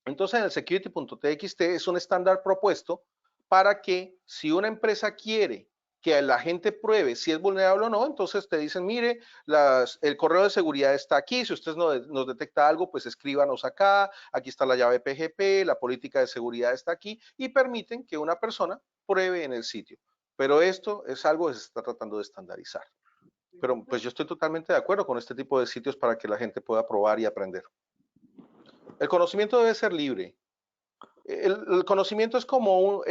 Entonces, en el security.txt es un estándar propuesto para que si una empresa quiere que la gente pruebe si es vulnerable o no, entonces te dicen, mire, el correo de seguridad está aquí, si usted nos detecta algo, pues escríbanos acá, aquí está la llave PGP, la política de seguridad está aquí, y permiten que una persona pruebe en el sitio. pero esto es algo que se está tratando de estandarizar. Pero pues yo estoy totalmente de acuerdo con este tipo de sitios para que la gente pueda probar y aprender. El conocimiento debe ser libre. El conocimiento es como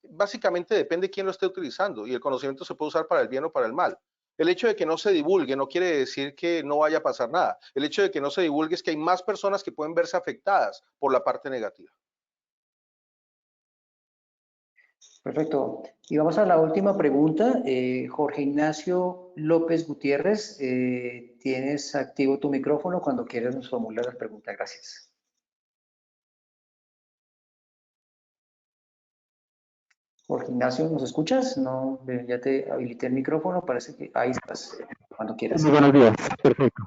básicamente depende de quién lo esté utilizando y el conocimiento se puede usar para el bien o para el mal. El hecho de que no se divulgue no quiere decir que no vaya a pasar nada. El hecho de que no se divulgue es que hay más personas que pueden verse afectadas por la parte negativa. Perfecto. Y vamos a la última pregunta. Jorge Ignacio López Gutiérrez, tienes activo tu micrófono. Cuando quieras nos formulas la pregunta. Gracias. Jorge Ignacio, ¿nos escuchas? No, ya te habilité el micrófono. Parece que ahí estás. Cuando quieras. Muy buenos días, perfecto.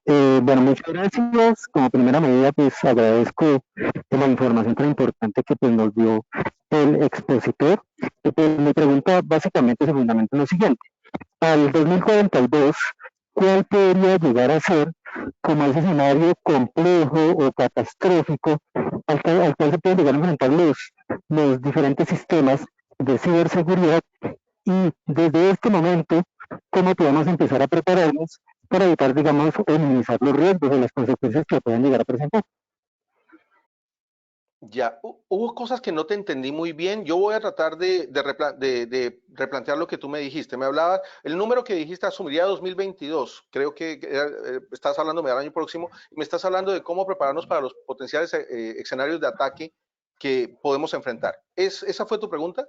Bueno, muchas gracias. Como primera medida, pues agradezco la información tan importante que pues, nos dio el expositor. Pues, mi pregunta básicamente se fundamenta en lo siguiente. Al 2042, ¿cuál podría llegar a ser como ese escenario complejo o catastrófico al cual se pueden llegar a enfrentar los diferentes sistemas de ciberseguridad? Y desde este momento, ¿cómo podemos empezar a prepararnos para evitar, digamos, o minimizar los riesgos o las consecuencias que puedan llegar a presentar? Ya, hubo cosas que no te entendí muy bien. Yo voy a tratar de replantear lo que tú me dijiste. Me hablabas, el número que dijiste asumiría 2022. Creo que estás hablando del año próximo. Me estás hablando de cómo prepararnos para los potenciales escenarios de ataque que podemos enfrentar. ¿Esa fue tu pregunta?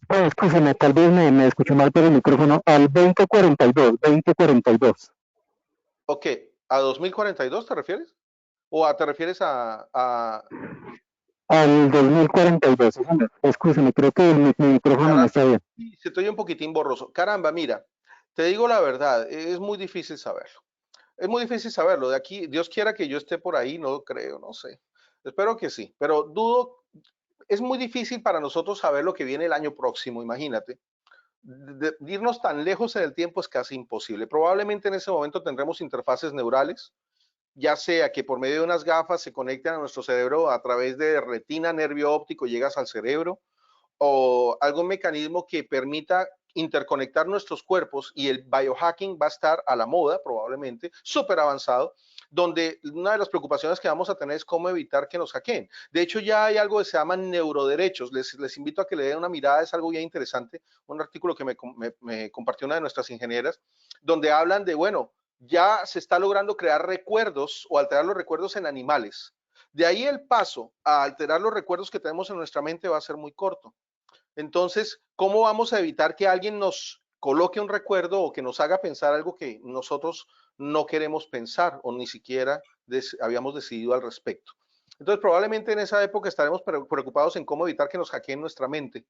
Pues, escúchame, tal vez me escucho mal por el micrófono. Al 2042. Ok, ¿a 2042 te refieres? ¿O te refieres al 2042? Escúchame, creo que mi micrófono no está bien. Se te oye un poquitín borroso. Caramba, mira, te digo la verdad, es muy difícil saberlo. Es muy difícil saberlo. De aquí, Dios quiera que yo esté por ahí, no creo, no sé. Espero que sí, pero dudo, es muy difícil para nosotros saber lo que viene el año próximo, imagínate. De irnos tan lejos en el tiempo es casi imposible. Probablemente en ese momento tendremos interfaces neurales, ya sea que por medio de unas gafas se conecten a nuestro cerebro a través de retina, nervio óptico, llegas al cerebro, o algún mecanismo que permita interconectar nuestros cuerpos, y el biohacking va a estar a la moda probablemente, súper avanzado, donde una de las preocupaciones que vamos a tener es cómo evitar que nos hackeen. De hecho, ya hay algo que se llama neuroderechos. Les invito a que le den una mirada, es algo bien interesante, un artículo que me compartió una de nuestras ingenieras, donde hablan de, bueno, ya se está logrando crear recuerdos o alterar los recuerdos en animales. De ahí el paso a alterar los recuerdos que tenemos en nuestra mente va a ser muy corto. Entonces, ¿cómo vamos a evitar que alguien nos coloque un recuerdo o que nos haga pensar algo que nosotros no queremos pensar o ni siquiera habíamos decidido al respecto? Entonces, probablemente en esa época estaremos preocupados en cómo evitar que nos hackeen nuestra mente,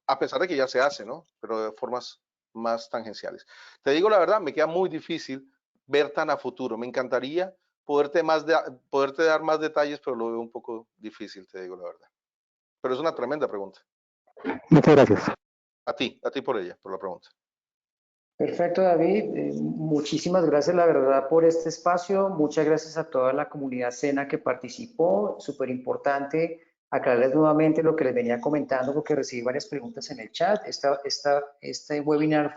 a pesar de que ya se hace, ¿no? Pero de formas más tangenciales. Te digo la verdad, me queda muy difícil ver tan a futuro. Me encantaría poderte dar más detalles, pero lo veo un poco difícil, te digo la verdad. Pero es una tremenda pregunta. Muchas gracias. A ti por ella, por la pregunta. Perfecto, David. Muchísimas gracias, la verdad, por este espacio. Muchas gracias a toda la comunidad SENA que participó. Súper importante aclararles nuevamente lo que les venía comentando, porque recibí varias preguntas en el chat. Este webinar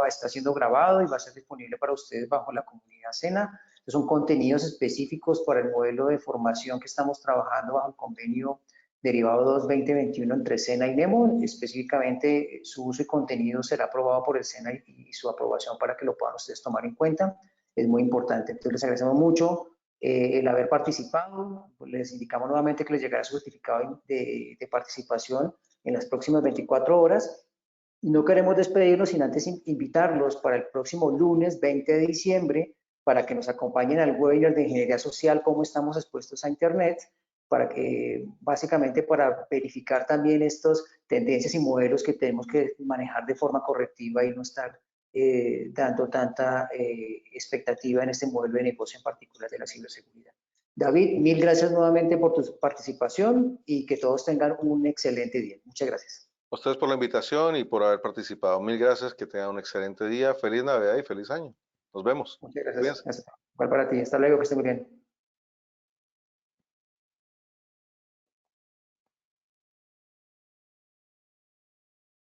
está siendo grabado y va a ser disponible para ustedes bajo la comunidad SENA. Estos son contenidos específicos para el modelo de formación que estamos trabajando bajo el convenio Derivado 2-2021 entre SENA y NEMO. Específicamente, su uso y contenido será aprobado por el SENA y su aprobación para que lo puedan ustedes tomar en cuenta. Es muy importante. Entonces, les agradecemos mucho el haber participado. Les indicamos nuevamente que les llegará su certificado de participación en las próximas 24 horas. No queremos despedirnos sin antes invitarlos para el próximo lunes 20 de diciembre para que nos acompañen al webinar de Ingeniería Social, cómo estamos expuestos a Internet, para que básicamente para verificar también estas tendencias y modelos que tenemos que manejar de forma correctiva y no estar dando tanta expectativa en este modelo de negocio en particular de la ciberseguridad. David, mil gracias nuevamente por tu participación y que todos tengan un excelente día. Muchas gracias. A ustedes por la invitación y por haber participado. Mil gracias, que tengan un excelente día, feliz Navidad y feliz año. Nos vemos. Muchas gracias. Igual para ti. Hasta luego, que esté muy bien.